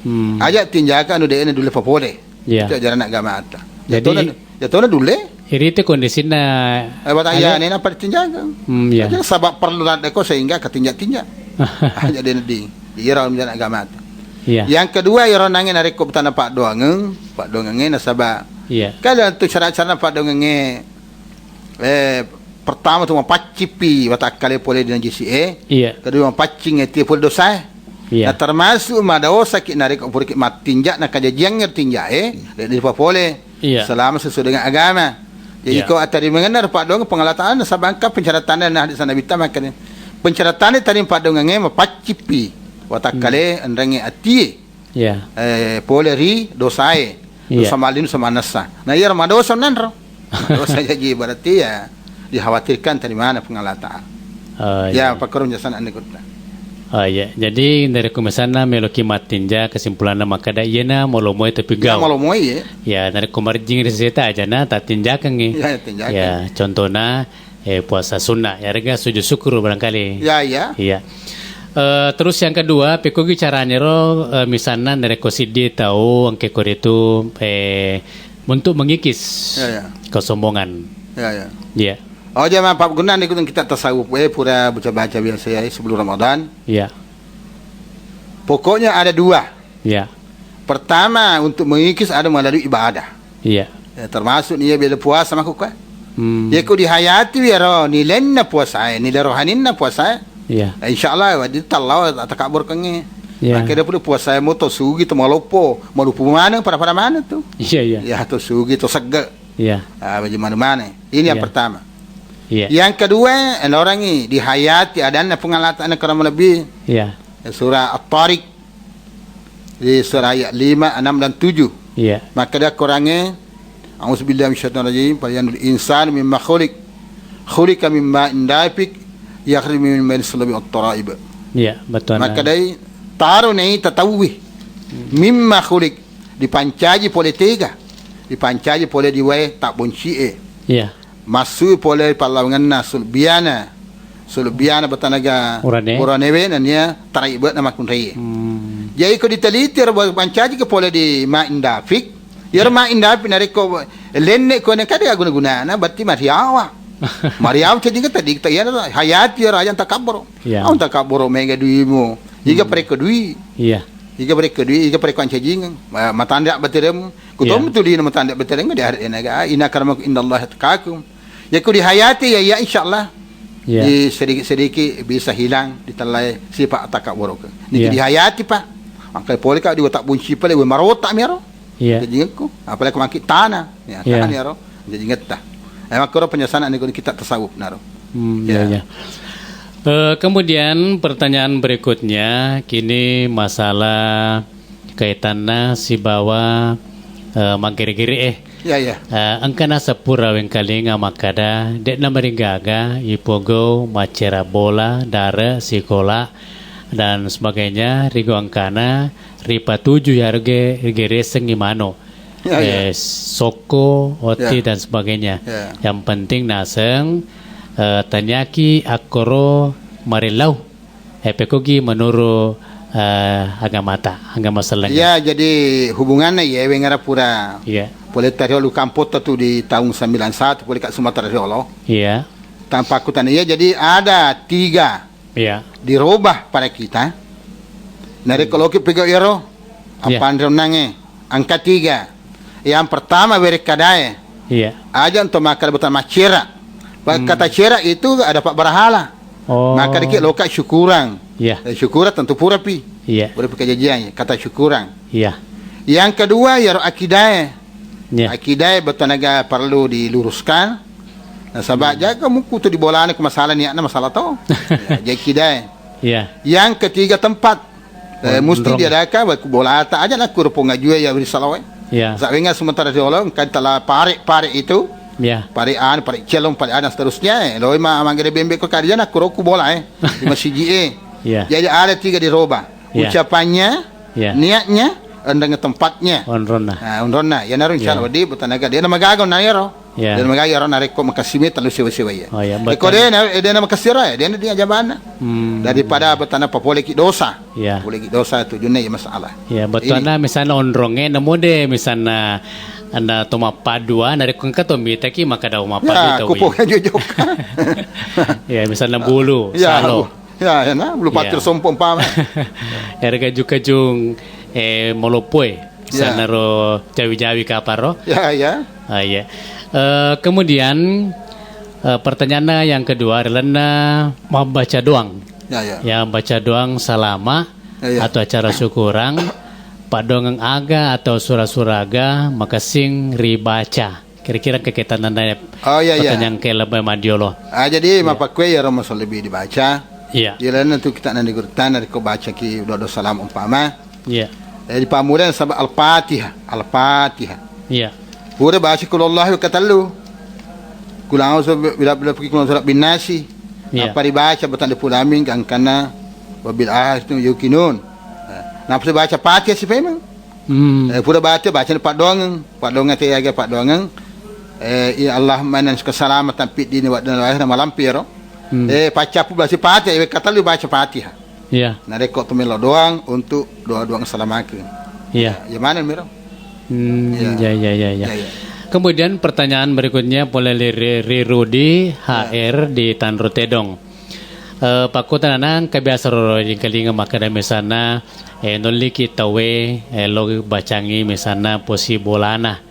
ajak tinjakan udah ini dulu papole. Ya. Itu ajaran agama ata. Jadi jatuhnya dulu. Ini itu kondisinya. Bataya ini apa tinjakan? Ya. Jadi sebab perlu ada kau sehingga ketinjak-tinjak. Jadi di ira ajaran agama ata. Ya. Yang kedua ira nangin hari ko betana Pak Doangeng nasaba. Iya. Kalau tu cara-cara Pak Doangeng pertama tu mapacipi watak kali pole dengan GCA. Iya. Kedua mapacing eti pole dosa. Iya. Nah termasuk madaosa ki narik upur ki matinjak nak kajian tinjak dari papole. Iya. Selama sesuai dengan agama. Jadi kau atari mengenar Pak Dong pengalataan sabangka pencaratan dan di sana bita makan. Pencaratan tadi Pak Dong mapacipi watak kali andrangi ati. Iya. Poleri dosae. Dosa malim sama nasa. Nah ya madosa nanro. Dosa jadi berarti ya dikhawatirkan dari mana pengalataan. Ya Pak Korum jasan ane kota. Oh ya, jadi dari kumasana meloki matinja kesimpulannya maka da iena molomoy tapi gau. Ya molomoy ya. Ya dari kumarjing reseta aja na tatinjakan ngi. Ya tinjakan. Ya contohnya puasa sunnah ya rega sujud syukur barangkali. Ya. Iya. Terus yang kedua pikogi caranya ro misalnya dari kosidi tahu angke kore itu untuk mengikis kesombongan. Ya. Iya. Oh jangan Pak Gunan ikut kita tasawuf pura baca biasa ya sebelum Ramadan. Iya. Pokoknya ada dua. Iya. Pertama untuk mengikis ada melalui ibadah. Iya. Ya, termasuk dia bila puasa makuka. Ya ku dihayati ya roh nilenna puasa nilai rohaninna puasa. Iya. Insyaallah wa ditallah takabur kange. Ya. Akhirnya pun puasa mo to sugi to malupo mana para mana tu. Iya. Ya to sugi to segga. Iya. Bagaimana mana. Ini yang pertama. Iya. Yang kedua, orang ini dihayati adanya pengalatan kurang lebih. Iya. Surah At-Tariq di surah ayat 5, 6 dan 7. Iya. Maka dia kurangnya A'udzubillahi minasyaitonir rajim, falyanzur insanu mimma khuliq. khulika min ma'in dafiq yakhruju min baini sulbi at-taraib. Ya, betul. Maka dari taruh ni tatawih mimma khulik dipancaji pole tega, dipancaji pole diwai tak bonci Ya. masuk pole palawangan sulbiana bertanaga Urane. nanya taraibat nama kunrai. Jadi ko diteliti pancaji ke pole di ma'in dafiq. Ya ma'in dafiq nariko lenne ko ne kada guna-guna na berarti mariawa. Mariawa jadi kata di kita ya hayati rajan takabur. Ya. Ang takabur mega duimu. Jika mereka dui. Iya. Jika mereka dui, jika mereka anjing, matanda berterem. Kutom tu di matanda berterem dia hari naga. Ina karamakum indallahi atqakum. Ya ku di hayati ya insyaallah. Ya. Di sedikit-sedikit bisa hilang ditelai sifat takabur. Ni di hayati pak. Angkai pole ka di tak bunci pale we marota mero. Iya. Jadi aku apalagi makit tanah. Ya Ya. tanah mero. Jadi ngeta. Maka penjelasan ni kita tasawuf naro. Ya. Kemudian pertanyaan berikutnya kini masalah kaitannya si bawa magiri-giri Ya. angkana sepura wengkalinga makada dek na maringgaga ipogo macera bola dara sikola dan sebagainya rigo angkana ripa tuju yarge gereseng imano Ya. soko oti Ya. dan sebagainya. Ya. Yang penting naseng tanyaki akoro marilau epekogi menurut agama selengnya. Ya, jadi hubungannya ya wengara pura. Iya. Boleh tarik lu kampot tu di tahun 91 boleh kat Sumatera Riolo. Iya. Tanpa akutan ya, jadi ada 3 Iya. dirubah pada kita. Nari kalau kita pergi ero Ya. apa nange angka 3. Yang pertama berekadai Iya. aja untuk makan buatan macera. Kata cera itu ada pak berhala. Oh. Maka dikit lokat syukuran. Iya. Syukuran tentu pura pi. Iya. Boleh pakai jajian kata syukuran. Iya. Yang kedua ya akidah. Iya. Akidah bertenaga perlu diluruskan. Nah, sebab jaga muku tu di bola ni ke masalah ni masalah tu. Ya, akidah. Iya. Yang ketiga tempat. Mesti ndrong. diadakan buat bola tak aja nak kurang ngajue ya risalawai. Iya. Sabenga sementara diolong kan telah pare itu. Iya. Parian, pari celong, parian dan seterusnya. Loi manggil bembe ko karja nak kurang bola di masjid Iya. Jadi ada 3 dirubah. Ya. Ucapannya, Ya. niatnya, dengan tempatnya. Onrona. Unrona, ya naru insyaallah di butanaga dia magagon na yero. Ya. Dia magagon na reko makasime talu sewa-sewa ya. Oh ya, Eko dia na makasira dia jabana. Daripada betana papole ki dosa. Ya. Boleh ki dosa tu junai masalah. Ya, betul na misalnya onronge namo de misalnya anda toma padua dari kongka tomi taki maka daw mapadu Ya, tawi. kupo kan jujok. Ya, misalnya bulu, Ya, salo. ya na, bulu patir Ya. sompong pam. Erga jukajung molopoy. Ya. Sana ro jawi-jawi kaparo. Ya, ya. Ah, ya. Kemudian pertanyaan yang kedua adalah membaca doang. Ya, ya. Ya, baca doang salama Ya. atau acara syukurang Pak Dongeng Aga atau surah-suraga makasing ribaca. Kira-kira kekitan nanda Oh ya, ya. pertanyaan ke lebih madiolo. Jadi mapakwe ya Ramadan lebih dibaca. Iya. Dia lain tu kita nanti gurtan dari kau baca ki doa salam umpama. Iya. Di pamudan sabab al-Fatihah, al-Fatihah. Iya. Pura baca kul Allah katalu. Kul a'udzu bila pergi kul surat bin nasi. Ya. Apa dibaca betul di pulamin kan kana wabil ahad yukinun. Napa baca Fatihah si memang. Pura baca Pak Dongeng tu ya Pak Dongeng. Ya Allah manan keselamatan pit dini wa dan lahir malam piro. Baca pula si Fatihah katalu baca Fatihah. Iya. Nah, rekod tu melo doang untuk doa-doa keselamatan. Iya. Ya mana miro? Ya. Ya. Kemudian pertanyaan berikutnya boleh Rudi HR di Tanru Tedong. Pak Kota Nanang kebiasa roro di kalinga makada misalnya noli kita lo bacangi misalnya posibolana.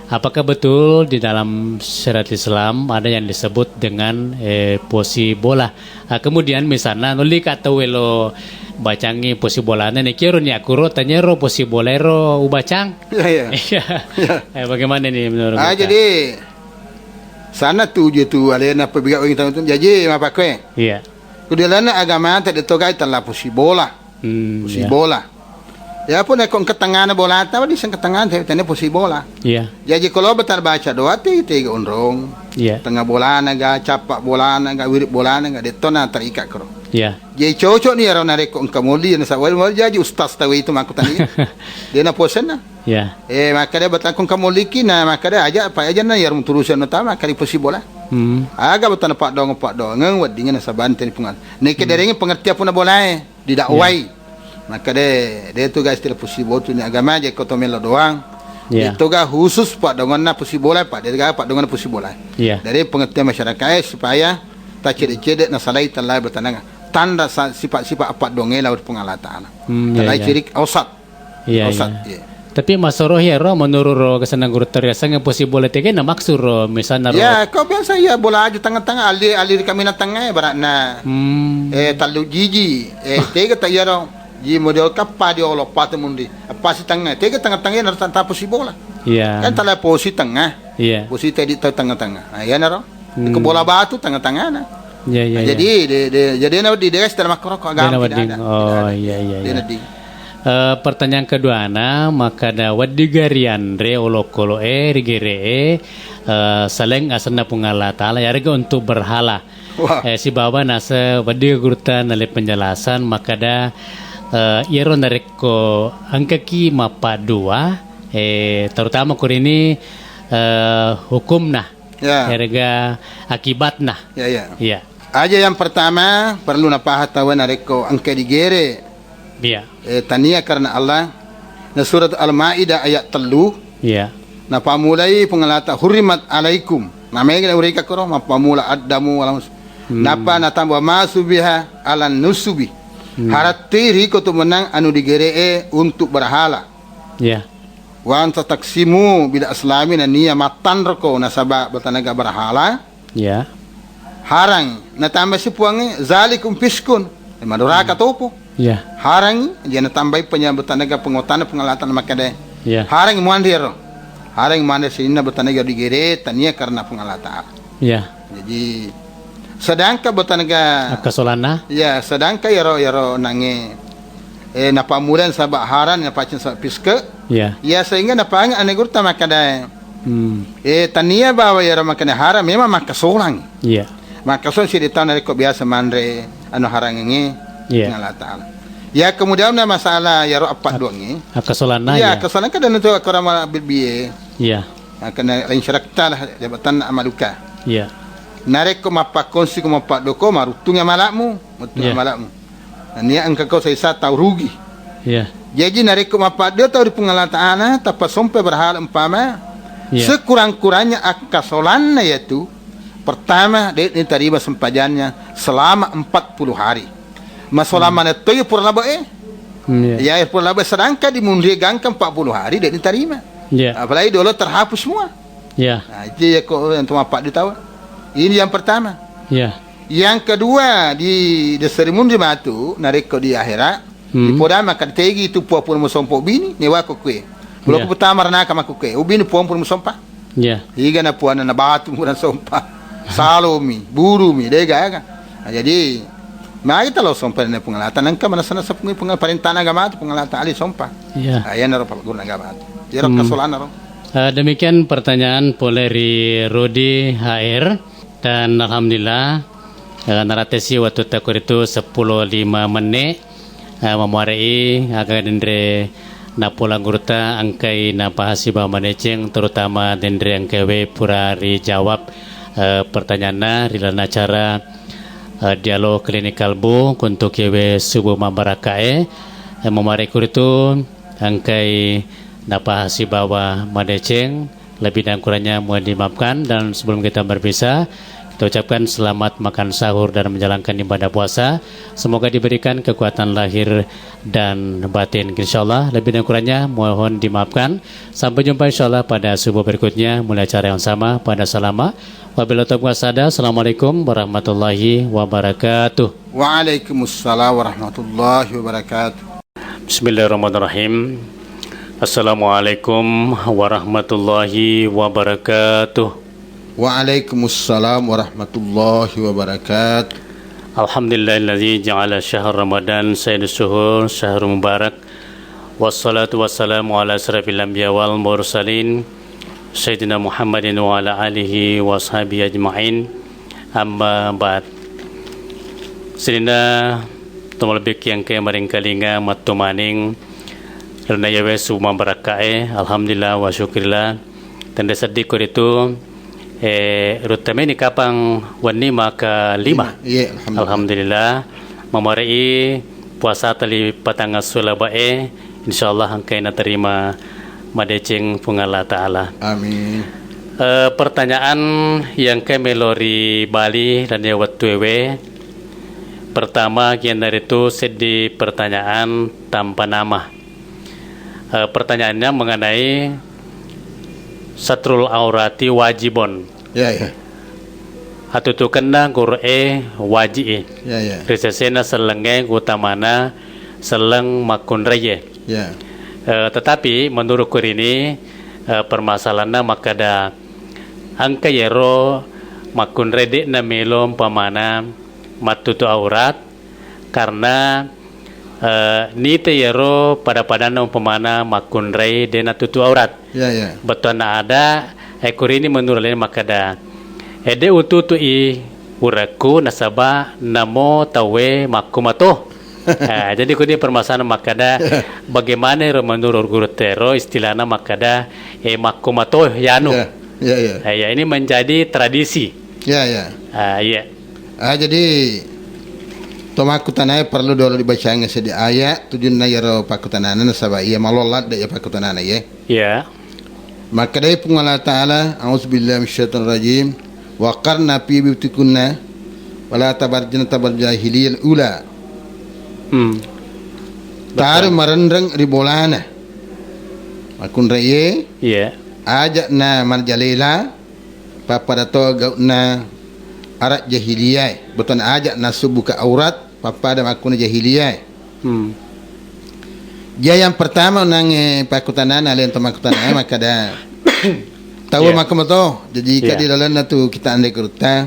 Apakah betul di dalam syariat Islam ada yang disebut dengan posi bola? Kemudian misalnya nuli kata lo bacangi posi bolana nih kiro nih akuro tanya ro posi bolero ubacang. Ya. Bagaimana nih menurut kita? Jadi sana tu je tu alena perbiak orang tahu tu jadi apa kue? Iya. Kudialana agama tak ditogai tanlah posi bola. Posi Iya. bola. Ya pun ekong ketangan bola tahu di sang ketangan saya tanya posisi bola. Iya. Jadi kalau betar baca doa tiga unrong. Iya. Tengah bola naga capak bola naga wirip bola naga detona terikat kero. Iya. Jadi cocok ni orang nareko engkau muli na sawal jadi ustaz tahu itu makutan ini. Dia na posen na. Iya. Maka dia betal kong kamuliki na maka dia aja apa aja na yarum turusan utama kali posisi bola. Aga betal pak dong ngewad dengan sabanten pungan. Nek derenge pengertian pun bola didakwai. Maka dia tu guys tidak posisi bola tu ni agama je kau tomelo doang. Yeah. Itu ga khusus pak dengan na posisi bola pak dia ga pak dengan posisi bola. Yeah. Dari pengertian masyarakat supaya tak cedek na salai talai bertanang tanda sifat-sifat apa dongeng laut pengalatan. Talai cirik ausat. Iya. Ausat. Tapi masoroh ya ro menurut ro kesenang guru teriasa nge posisi bola tege na maksud ro misalnya ro. Ya, kau biasa ya bola aja tengah-tengah alir kami na tengah barat na. Talu jiji tega tak ya ro. Ji model kapal dia Allah patut mundi. Apa si tengah? Tega tengah-tengah harus tanpa posisi bola. Iya. Kan talai posisi tengah. Iya. Posisi tadi tengah-tengah. Ya na ro. Ke bola batu tengah-tengah na. Iya, iya. Jadi jadi na di desa dalam korok agama tidak ada. Oh iya iya. Dia Pertanyaan kedua na maka da wadigarian re olokolo rigere saleng asana pungala taala ya rega untuk berhala. Si baba nasa wadi gurta nale penjelasan maka da iero nareko angkaki mapa dua terutama kur ini hukum nah. Ya. Erga akibat nah. Ya ya. Iya. Aja yang pertama perlu napahatawa nareko angka digere. Iya. Tania karena Allah. Na surat Al-Maidah ayat 3. Iya. Na pamulai pengalata hurimat alaikum. Namanya kita urika koro mapamula addamu walam. Napa na tambah masubiha alan nusubi. Haratiri ko tu menang anu digere untuk berhala. Iya. Wa anta taksimu bila islami na niya matan roko na sabak batanaga berhala. Iya. Harang na tambah si puangi zalikum fiskun. Maduraka topo. Iya. Harang dia na tambah penyambutan naga pengotan pengalatan makade. Iya. Harang mandir. Harang mandir sini batanaga digere tania karena pengalatan. Iya. Jadi sedangkan batanaga Kasolana. ya sedangkan yaro nange napamulan sabak haran na pacin sa piske. Iya. Ya sehingga napang anegur ta makada. Tania bawa yaro makane haram memang makasolang. Iya. Makasolang si ditau nareko biasa mandre anu harang ngi. Iya. Ngalatan. Ya kemudian na masalah yaro apat doang Kasolana ya. ya. Kesolan ka dan itu korama bilbiye. Iya. Kena lain syarakta lah jabatan amaluka. Iya. Nareko mapakonsi ko mapak doko marutungnya malakmu, Iya. malakmu. Nia angka kau saya tahu rugi. Iya. Jadi nareko mapak dia tahu di pengalatan tapi sampai berhal umpama Iya. sekurang-kurangnya akasolannya yaitu pertama dia diterima sempajannya selama 40 hari. Masalah mana tu ya pura laba Iya. ya pura laba sedangkan dimundi gangkan 40 hari dia diterima. Iya. Apalagi dulu terhapus semua. Iya. Nah, itu ya kau yang mapak dia tahu. Ini yang pertama. Iya. Yang kedua di serimun di batu nareko di akhirat di poda makan tegi itu puan pun musompo bini ni wako kue. Belum Yeah. pertama rana kama kue. Ubini puan pun musompa. Iya. Iga na puan na batu pun sompa. Salomi, burumi, dega kan. Jadi mari kita lo sompa na pengalatan nangka mana sana sapung pengalatan agama tu pengalatan ali sompa. Iya. Ayan na ro guna agama. Jero kasolan na ro. Demikian pertanyaan Poleri Rudi HR dan alhamdulillah naratesi waktu takur itu 10:05 menit memuarai agak dendre napulang gurta angkai napahasiba maneceng terutama dendre angkai purari jawab pertanyaan rilana acara dialog klinikal bu untuk kewe subuh mambarakae memuarai kuritu angkai napahasibawa maneceng lebih dan kurangnya mohon dimaafkan dan sebelum kita berpisah kita ucapkan selamat makan sahur dan menjalankan ibadah puasa. Semoga diberikan kekuatan lahir dan batin. InsyaAllah lebih dan kurangnya mohon dimaafkan. Sampai jumpa insyaAllah pada subuh berikutnya mulai acara yang sama pada salama. Wabillahi taufiq wal Assalamualaikum warahmatullahi wabarakatuh. Waalaikumsalam warahmatullahi wabarakatuh. Bismillahirrahmanirrahim. Assalamualaikum warahmatullahi wabarakatuh. Waalaikumsalam warahmatullahi wabarakatuh. Alhamdulillahilladzi ja'ala syahr Ramadan sayyidus syuhur syahrul mubarak Wassalatu wassalamu ala asrafil anbiya wal mursalin Sayyidina Muhammadin wa ala alihi wa sahbihi ajma'in. Amma ba'd. Sirina tumalbik yang ke maring kalinga matumaning karena yawe suma barakae alhamdulillah wa syukrillah. Tanda sedih ko itu rutame ni kapang wani maka 5. Iya, Alhamdulillah mamarai puasa tali patanga sulabae insyaallah angkai na terima madeceng pungala taala. Amin. Pertanyaan yang ke melori Bali dan ya watwewe. Pertama kian dari itu sedi pertanyaan tanpa nama. Pertanyaannya mengenai satrul aurati wajibon. Ya. Atau tu kena Qur'e wajib. Ya. Resesena selenge utamana seleng makun reye. Ya. Tetapi menurut ini permasalahannya maka ada angka yero makun redek na melom pamana matutu aurat karena nite yero pada pamana makun rei dena tutu aurat. Ya. Betul na ada ekor ini menurut ini maka ada ede ututu i uraku nasaba namo tawe makumato. Jadi kuni permasalahan makada bagaimana menurut guru tero istilahnya makada makumato yanu. Ya. Ya ini menjadi tradisi. Ya. Iya. Jadi tomakutanaya perlu dulu dibaca yang sedi ayat tujuan yaro pakutanana nasaba iya malolat da ya pakutanana ya. Ya. Maka dari penguala ta'ala a'udzubillahi minasyaitonir rajim wa qarna fi buyutikunna wala tabarjana tabarjahiliyal ula. Taru marendeng ribolana makun reye ajak na marjalela papada to gauna arat jahiliyah beton ajak na subuka aurat papada makun jahiliyah. Dia yang pertama nang pakutanana len to makutanana maka da tahu makamoto jadi kadi dalan na tu kita andai kurta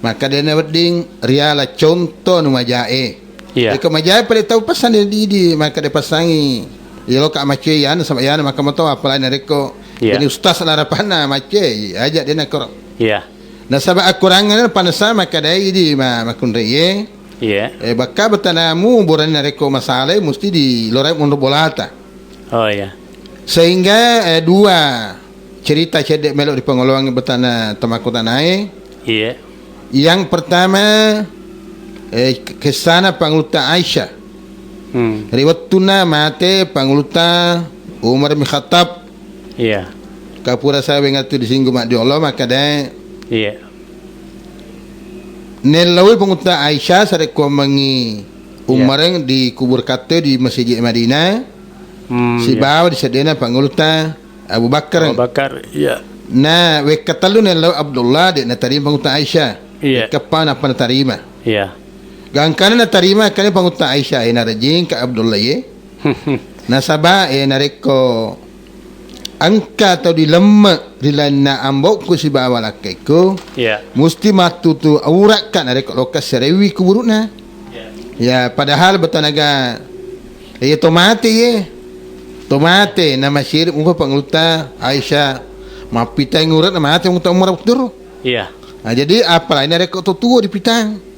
maka dia na wedding riala contoh nu majae. Jika majai pada tahu pesan di maka dia pasangi. Ya lo kak mace ya sama ya maka mau tahu apa lain reko. Jadi ustaz larapana mace ajak dia nak korok. Iya. Nah sabak akurangan panasa maka dia di makun reye. Iya. Baka betanamu buran reko masalah mesti di lorai mundur bolata. Oh iya. Sehingga dua cerita cedek melok di pengolongan betana temakutanai. Iya. Yang pertama kesana panguluta Aisyah. Riwayat tuna mate panguluta Umar bin Khattab. Iya. Kapura sawe ngatu disinggung mak di Allah maka dah. Iya. Nelawi panguluta Aisyah sare ko mangi Umar yang di kubur kate di Masjid Madinah. Si bawa di sedena panguluta Abu Bakar. Iya. Na we katalu nelawi Abdullah de na tarima panguluta Aisyah. Iya. Kapan apa na tarima? Iya. Gangkana na tarima kani panguta Aisyah na rajin ka Abdullah ye. Nasaba nareko angka atau dilemma dilana ambok ku si bawa lakai ko. Iya. Musti matutu aurat kan nareko lokas serewi kuburuna. Ya padahal betanaga tomate ye. Tomate nama syir umpa panguta Aisyah mapita ngurat nama ate muta umur waktu. Iya. Nah, jadi apa lain nareko tutu di pitang.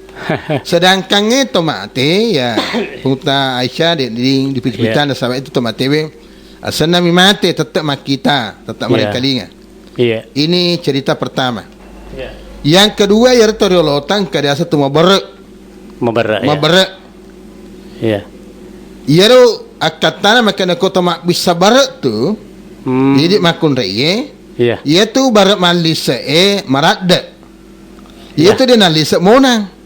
Sedangkan tomate ya punta Aisyah di pipitan sahabat itu tomate we asana mi mate tetap makita tetap mereka linga. Iya. Ini cerita pertama. Iya. Yang kedua ya toriolotan kada satu mabarek. Iya. Yaro akatana makana kota mak bisa barek tu. Jadi makun reye. Iya. Ia tu barek malisa maradda. Ia tu dia nalisa monang.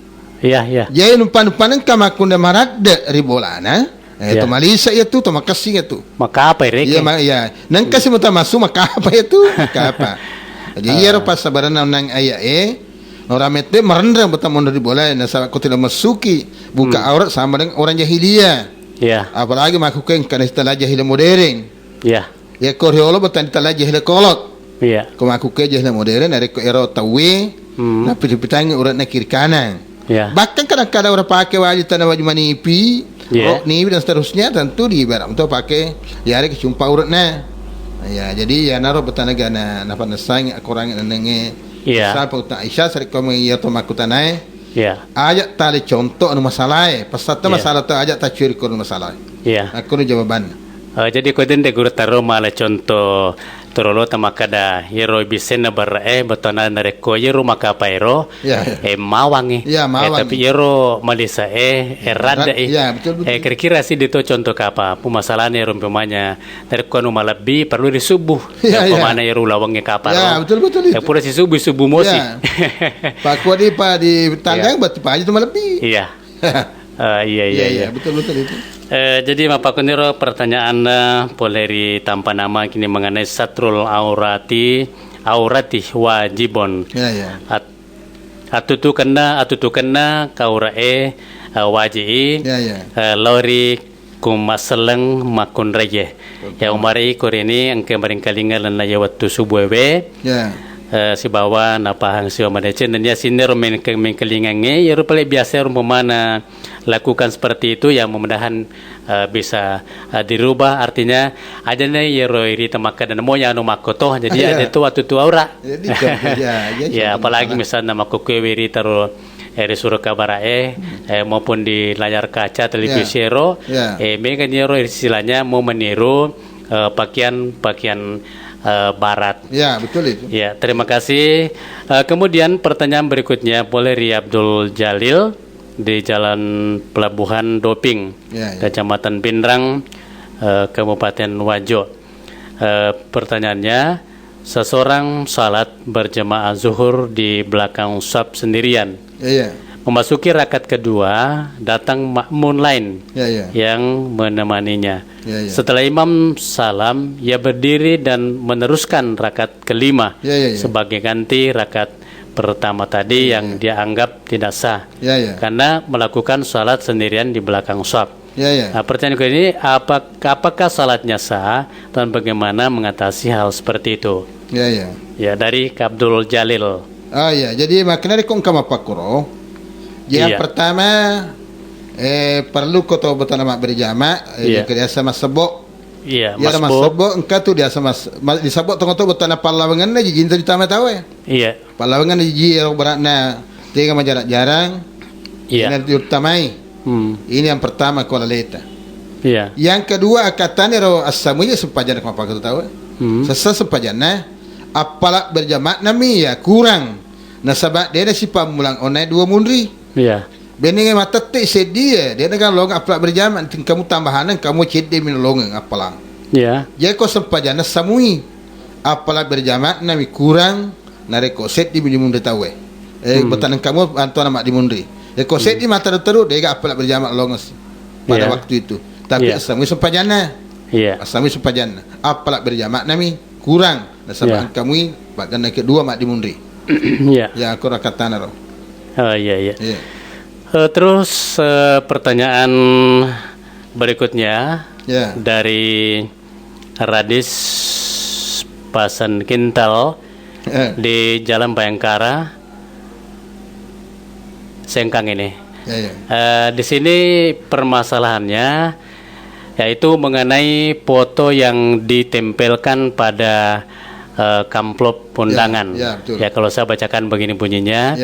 Iya. Jadi numpan-numpanan ka makunda maradda ribolana. Itu Malaysia itu makasih itu. Maka apa rek? Iya. Nang kasi mo masuk maka apa itu? Maka apa? Jadi iya pas sabaran nang aya orang mete merendang betam mondor ribola na sa ko tidak masuki buka aurat sama dengan orang jahiliyah. Iya. Apalagi makukan kana istilah jahiliyah modern. Iya. Ya korhiolo betan istilah jahiliyah kolot. Iya. Ko makukan jahiliyah modern ari ko ero tawe. Na pitang urat na kiri kanan. Ya. Bahkan kadang-kadang orang pakai wajib tanah wajib manipi Ya. Rokni dan seterusnya tentu di ibarat untuk pakai ya hari kecumpa urutnya. Ya, jadi ya naruh betanaga na napa nasang kurang nenge. Ya. Sa pauta Aisyah sari kau ya to makutanai. Ya. Ajak tali contoh anu masalah. Pasal tu Ya. masalah tu ajak tak curi kau masalah. Ya. Aku ni jawaban. Jadi ko din de guru taro mala contoh torolo tamakada yero bisena bar betona nareko yero makapairo Ya. mawangi Ya, mawangi. tapi yero malisa rada Ya, betul, betul. kira-kira sih dito contoh kapa pumasalan yero umpamanya nareko anu malabi perlu disubuh Ya, ya. pemana yero lawangi kapa Ya, betul itu. pura si subuh mosi Ya. Pak Kuadi pa di tanggang batu pa aja tu lebih. iya iya betul itu. Jadi Bapak Kuniro pertanyaan poleri tanpa nama kini mengenai satrul aurati wajibon. Ya. Atutu kena kaurae waji Ya. lori kumaseleng makun reye. Ya umari korini angke maringkalinga lan ya waktu subuhwe. Ya. Si bawa napahang si omadecen dan ya sinir mengkelingange ya rupanya biasa rumana lakukan seperti itu yang mudah-mudahan bisa dirubah artinya ada nih ya roiri temaka dan mau yang makoto jadi ada tu waktu tu aura Jadi ya apalagi misalnya makoke wiri taruh di surat kabar maupun di layar kaca televisi ro mereka ro istilahnya mau meniru pakaian barat. Ya, betul itu. Ya, terima kasih. Kemudian pertanyaan berikutnya boleh Ri Abdul Jalil di Jalan Pelabuhan Doping, Ya. Kecamatan Pindrang, Kabupaten Wajo. Pertanyaannya, seseorang salat berjamaah zuhur di belakang shaf sendirian. Ya. Memasuki rakaat kedua, datang makmun lain Ya. yang menemaninya. Ya. Setelah imam salam, ia berdiri dan meneruskan rakaat kelima Ya. sebagai ganti rakaat pertama tadi yang dia anggap tidak sah Ya. karena melakukan salat sendirian di belakang shaf. Ya. Nah, pertanyaan ini apakah salatnya sah dan bagaimana mengatasi hal seperti itu? Ya. Ya, dari Abdul Jalil. Ya, jadi makna kong kama pakuro. Yang pertama perlu kau tahu betul nama berjamaah dia sama sebok. Iya, ya sama sebok engkau tu dia sama di sebok tengok betul nama palawangan na jin tu ditama tahu ya. Iya. Palawangan ji beratna tiga jarak jarang. Iya. Ini diutamai. Ini yang pertama kau laleta. Iya. Yang kedua akatan ro asamunya sempajan apa kau tahu? Sesa sempajanna apalak berjamaah nami ya kurang. Nasabak dia ada si pamulang onai 2 mundri. Iya. Bening mata tek sedia dia dengan long apalak berjamaah kamu tambahan kamu cede min long apalang. Iya. Jadi kau sempajana samui apalak berjamaah nami kurang nareko set di mundri tahu betan kamu antuan mak di mundri. Kau set di mata terus dia apalak berjamaah long pada waktu itu. Tapi samui sempajana. Iya. Samui sempajana apalak berjamaah nami kurang nasabak kamu bagian kedua mak di mundri. Iya. Ya aku rakatan ro. Oh iya. Terus pertanyaan berikutnya dari Radis Pasan Kintal di Jalan Bayangkara Sengkang ini. Di sini permasalahannya yaitu mengenai foto yang ditempelkan pada amplop undangan. Ya, kalau saya bacakan begini bunyinya.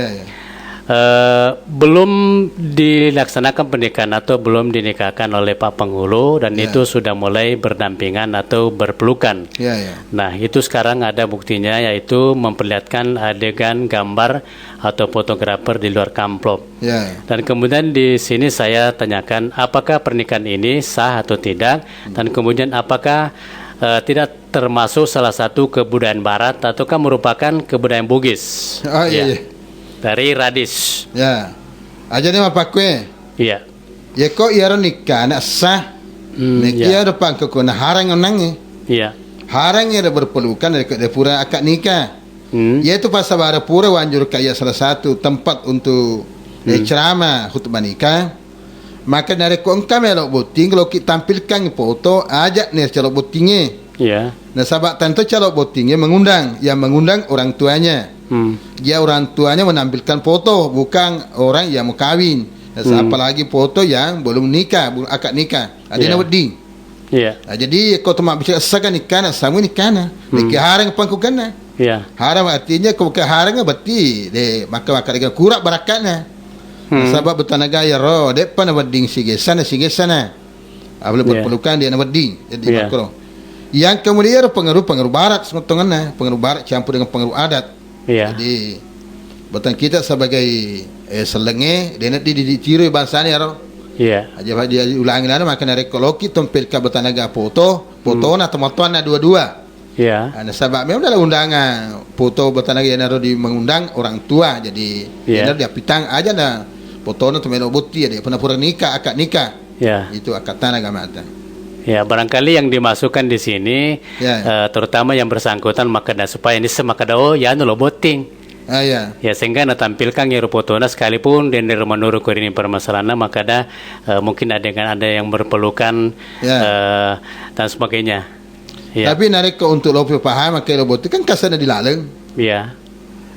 Belum dilaksanakan pernikahan atau belum dinikahkan oleh Pak Penghulu dan itu sudah mulai berdampingan atau berpelukan. Nah, itu sekarang ada buktinya yaitu memperlihatkan adegan gambar atau fotografer di luar amplop. Dan kemudian di sini saya tanyakan apakah pernikahan ini sah atau tidak dan kemudian apakah tidak termasuk salah satu kebudayaan barat ataukah merupakan kebudayaan Bugis. Dari Radis. Aja ni apa kue? Iya. Ya kok ia nikah nak sah. Ia depan ke kena harang onangnya. Iya. Harang ia berpelukan dari pura akad nikah. Yaitu pasal bara pura wanjur kaya salah satu tempat untuk ceramah khutbah nikah. Maka dari kau engkau melok boting kalau kita tampilkan foto ajak nih calok botingnya. Iya. Nah sahabat tentu calok botingnya mengundang, yang mengundang orang tuanya. Dia orang tuanya menampilkan foto, bukan orang yang mau kawin. Apalagi foto yang belum nikah, belum akad nikah. Ada Ya. na wedding. Iya. Jadi kau temak bicara sakan nikah na sama nikah na. Nikah harang pangkukan na. Iya. Haram artinya kau ke harang berarti maka dengan kurang barakatnya. Sebab bertanaga ya roh depan na wedding sige sana. Boleh Yeah. perlukan dia na wedding. Jadi Yeah. makro. Yang kemudian pengaruh barat semotongan pengaruh barat campur dengan pengaruh adat. Iya. Jadi betul kita sebagai selenge dia nak ditiru bahasanya ya roh. Iya. Aja dia ulangi lana maka narek koloki tompel ka bertanaga foto na temotuan na dua-dua. Iya. Nah, sebab memang dalam undangan foto bertanaga yang naruh di mengundang orang tua jadi Yeah. dia pitang aja na foto na tumeno bukti dia pernah nikah akad nikah Iya. itu akad tanah gamata. Ya, barangkali yang dimasukkan di sini Ya. terutama yang bersangkutan makada supaya ini semakada ya nulo boting. Ya. Ya sehingga tampilkan ya rupotona sekalipun dan dari menurut ini permasalahan makada mungkin ada yang berpelukan Ya. dan sebagainya. Ya. Tapi narek ko untuk lo paham maka lo bukti kan kasana dilaleng. Ya.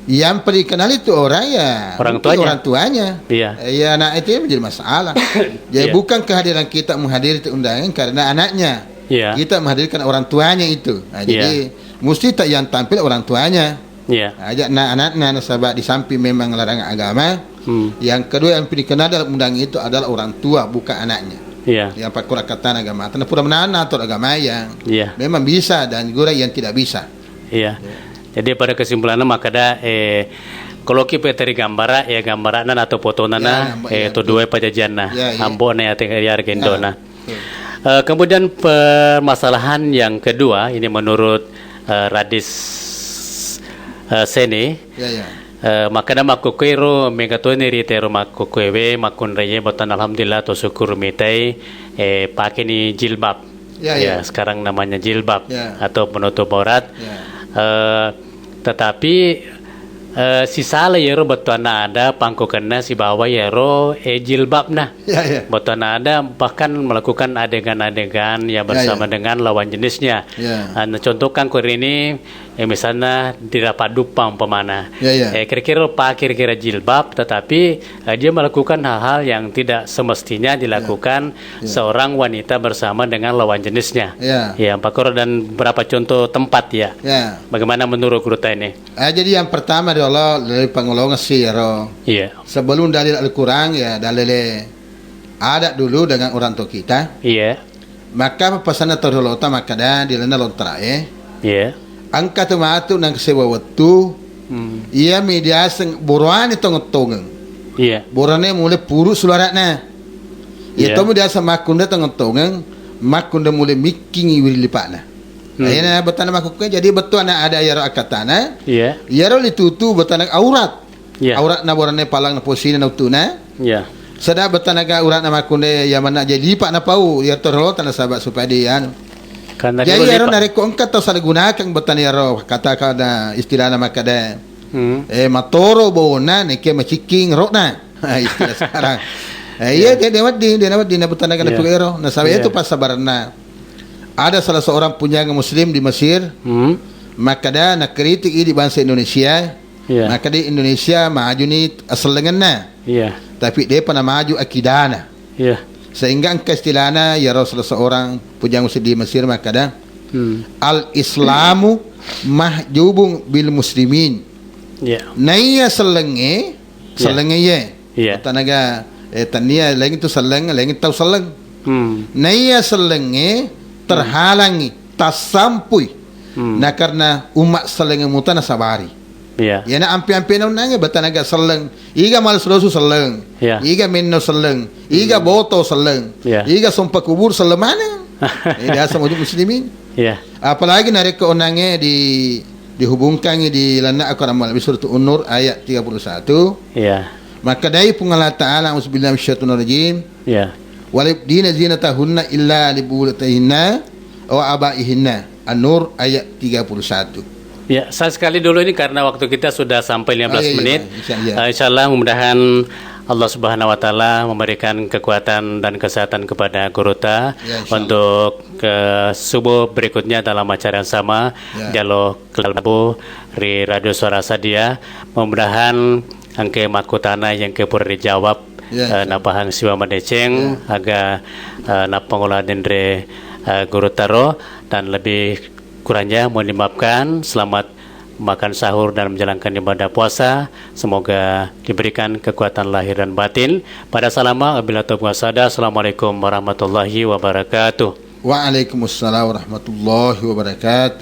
Yang perlu kenal itu orang ya Orang mungkin tuanya. orang tuanya. Iya. Ya anak itu menjadi masalah. Jadi Iya. bukan kehadiran kita menghadiri itu undangan karena anaknya. Iya. Kita menghadirkan orang tuanya itu. Nah, jadi mesti tak yang tampil orang tuanya. Iya. Ajak anak-anak nasabah di samping memang larangan agama. Yang kedua yang dikenal dalam undangan itu adalah orang tua bukan anaknya. Iya. Yang pakai kata agama. Tanah pura menana atau agama yang Iya. memang bisa dan juga yang tidak bisa. Iya. Jadi pada kesimpulannya makada kalau kita dari gambar gambaran atau foto nana itu dua pajajanna Ya, ya. ambo na ya gendona. Ya. Kemudian permasalahan yang kedua ini menurut Radis Seni Ya. makada makukwero megatone ritero makukwewe makunreye botan alhamdulillah to syukur mitai pakai ni jilbab. Ya. Sekarang namanya jilbab Ya. atau penutup aurat. Ya. Tetapi si salah yero betuana ada pangkukannya si bawa yero jilbab nah Ya. betuana ada bahkan melakukan adegan-adegan ya bersama dengan lawan jenisnya. Ya. Contohkan kur ini misalnya di Rapadupang pemana. Ya. Kira-kira kira-kira jilbab tetapi dia melakukan hal-hal yang tidak semestinya dilakukan seorang wanita bersama dengan lawan jenisnya. Ya. Ya, Pak Koro dan beberapa contoh tempat ya. Ya. Bagaimana menurut Gruta ini? Jadi yang pertama adalah dari pengolongan siro. Iya. Sebelum dalil Al-Quran ya dalil adat dulu dengan orang tua kita. Iya. Maka pesanan terholota maka dah dilena lontra Iya. angka tematu nang sewa waktu ia media seng borane tong-tongen. Iya. Borane mulai puru sularatna. Iya. Ya tomu dia sama makunda tong-tongen makunda mulai mikingi wili lipatna. Ayana betana makuknya jadi betul ada yaro akatana. Iya. Yaro ditutu betana aurat. Iya. Aurat na borane palang na posisi na utuna. Iya. Sada betanaga urat na makunde ya mana jadi lipat na pau ya terholota na sahabat supaya dia Karena jadi dulu yaro lipat. nareko engkat atau salah gunakan betan yaro kata kada istilah nama kada Hmm. matoro bona neke maciking rokna istilah sekarang iya dia dapat di betan naga Yeah. yaro nah sahabat Yeah. itu pas sabarna ada salah seorang penyaga muslim di Mesir Hmm. maka dah nak kritik di bangsa Indonesia Iya. maka di Indonesia maju ni asalenganna Iya. tapi dia pernah maju akidana Iya. sehingga angka istilahnya ya Rasul seorang pujang muslim di Mesir maka dah al-islamu mahjubun bil muslimin Iya. naya selenge ye Iya. tanaga tania lain itu seleng lain itu seleng naya selenge terhalangi tasampui nah karena umat selenge mutana sabari Iya. ya na ampi-ampi na nanga batanaga seleng iga mal sulusu seleng Ya. iga minno seleng iga boto seleng Ya. iga sumpah kubur selemana dia sama muslimin Iya. apalagi nareka onange dihubungkan di lana akaramal surat An-Nur ayat 31 Iya. maka dari pengalat ta'ala auzubillahi minasyaitonir rajim Iya. walibdina zinatahunna illa libulatihinna wa abaihinna An-Nur ayat 31. Ya, saya sekali dulu ini karena waktu kita sudah sampai 15 iya, menit. Insya Allah mudah-mudahan Allah Subhanahu wa taala memberikan kekuatan dan kesehatan kepada Guruta Ya, insya Allah. untuk ke subuh berikutnya dalam acara yang sama Ya. Dialog Kelabu di Radio Suara Sadia. Mudah-mudahan angke makutana yang kepur dijawab Ya, napahang siwa madeceng aga napangolah dendre guru taro, dan lebih kurangnya mohon dimaafkan. Selamat makan sahur dan menjalankan ibadah puasa. Semoga diberikan kekuatan lahir dan batin. Pada salama apabila wasada. Assalamualaikum warahmatullahi wabarakatuh. Waalaikumsalam warahmatullahi wabarakatuh.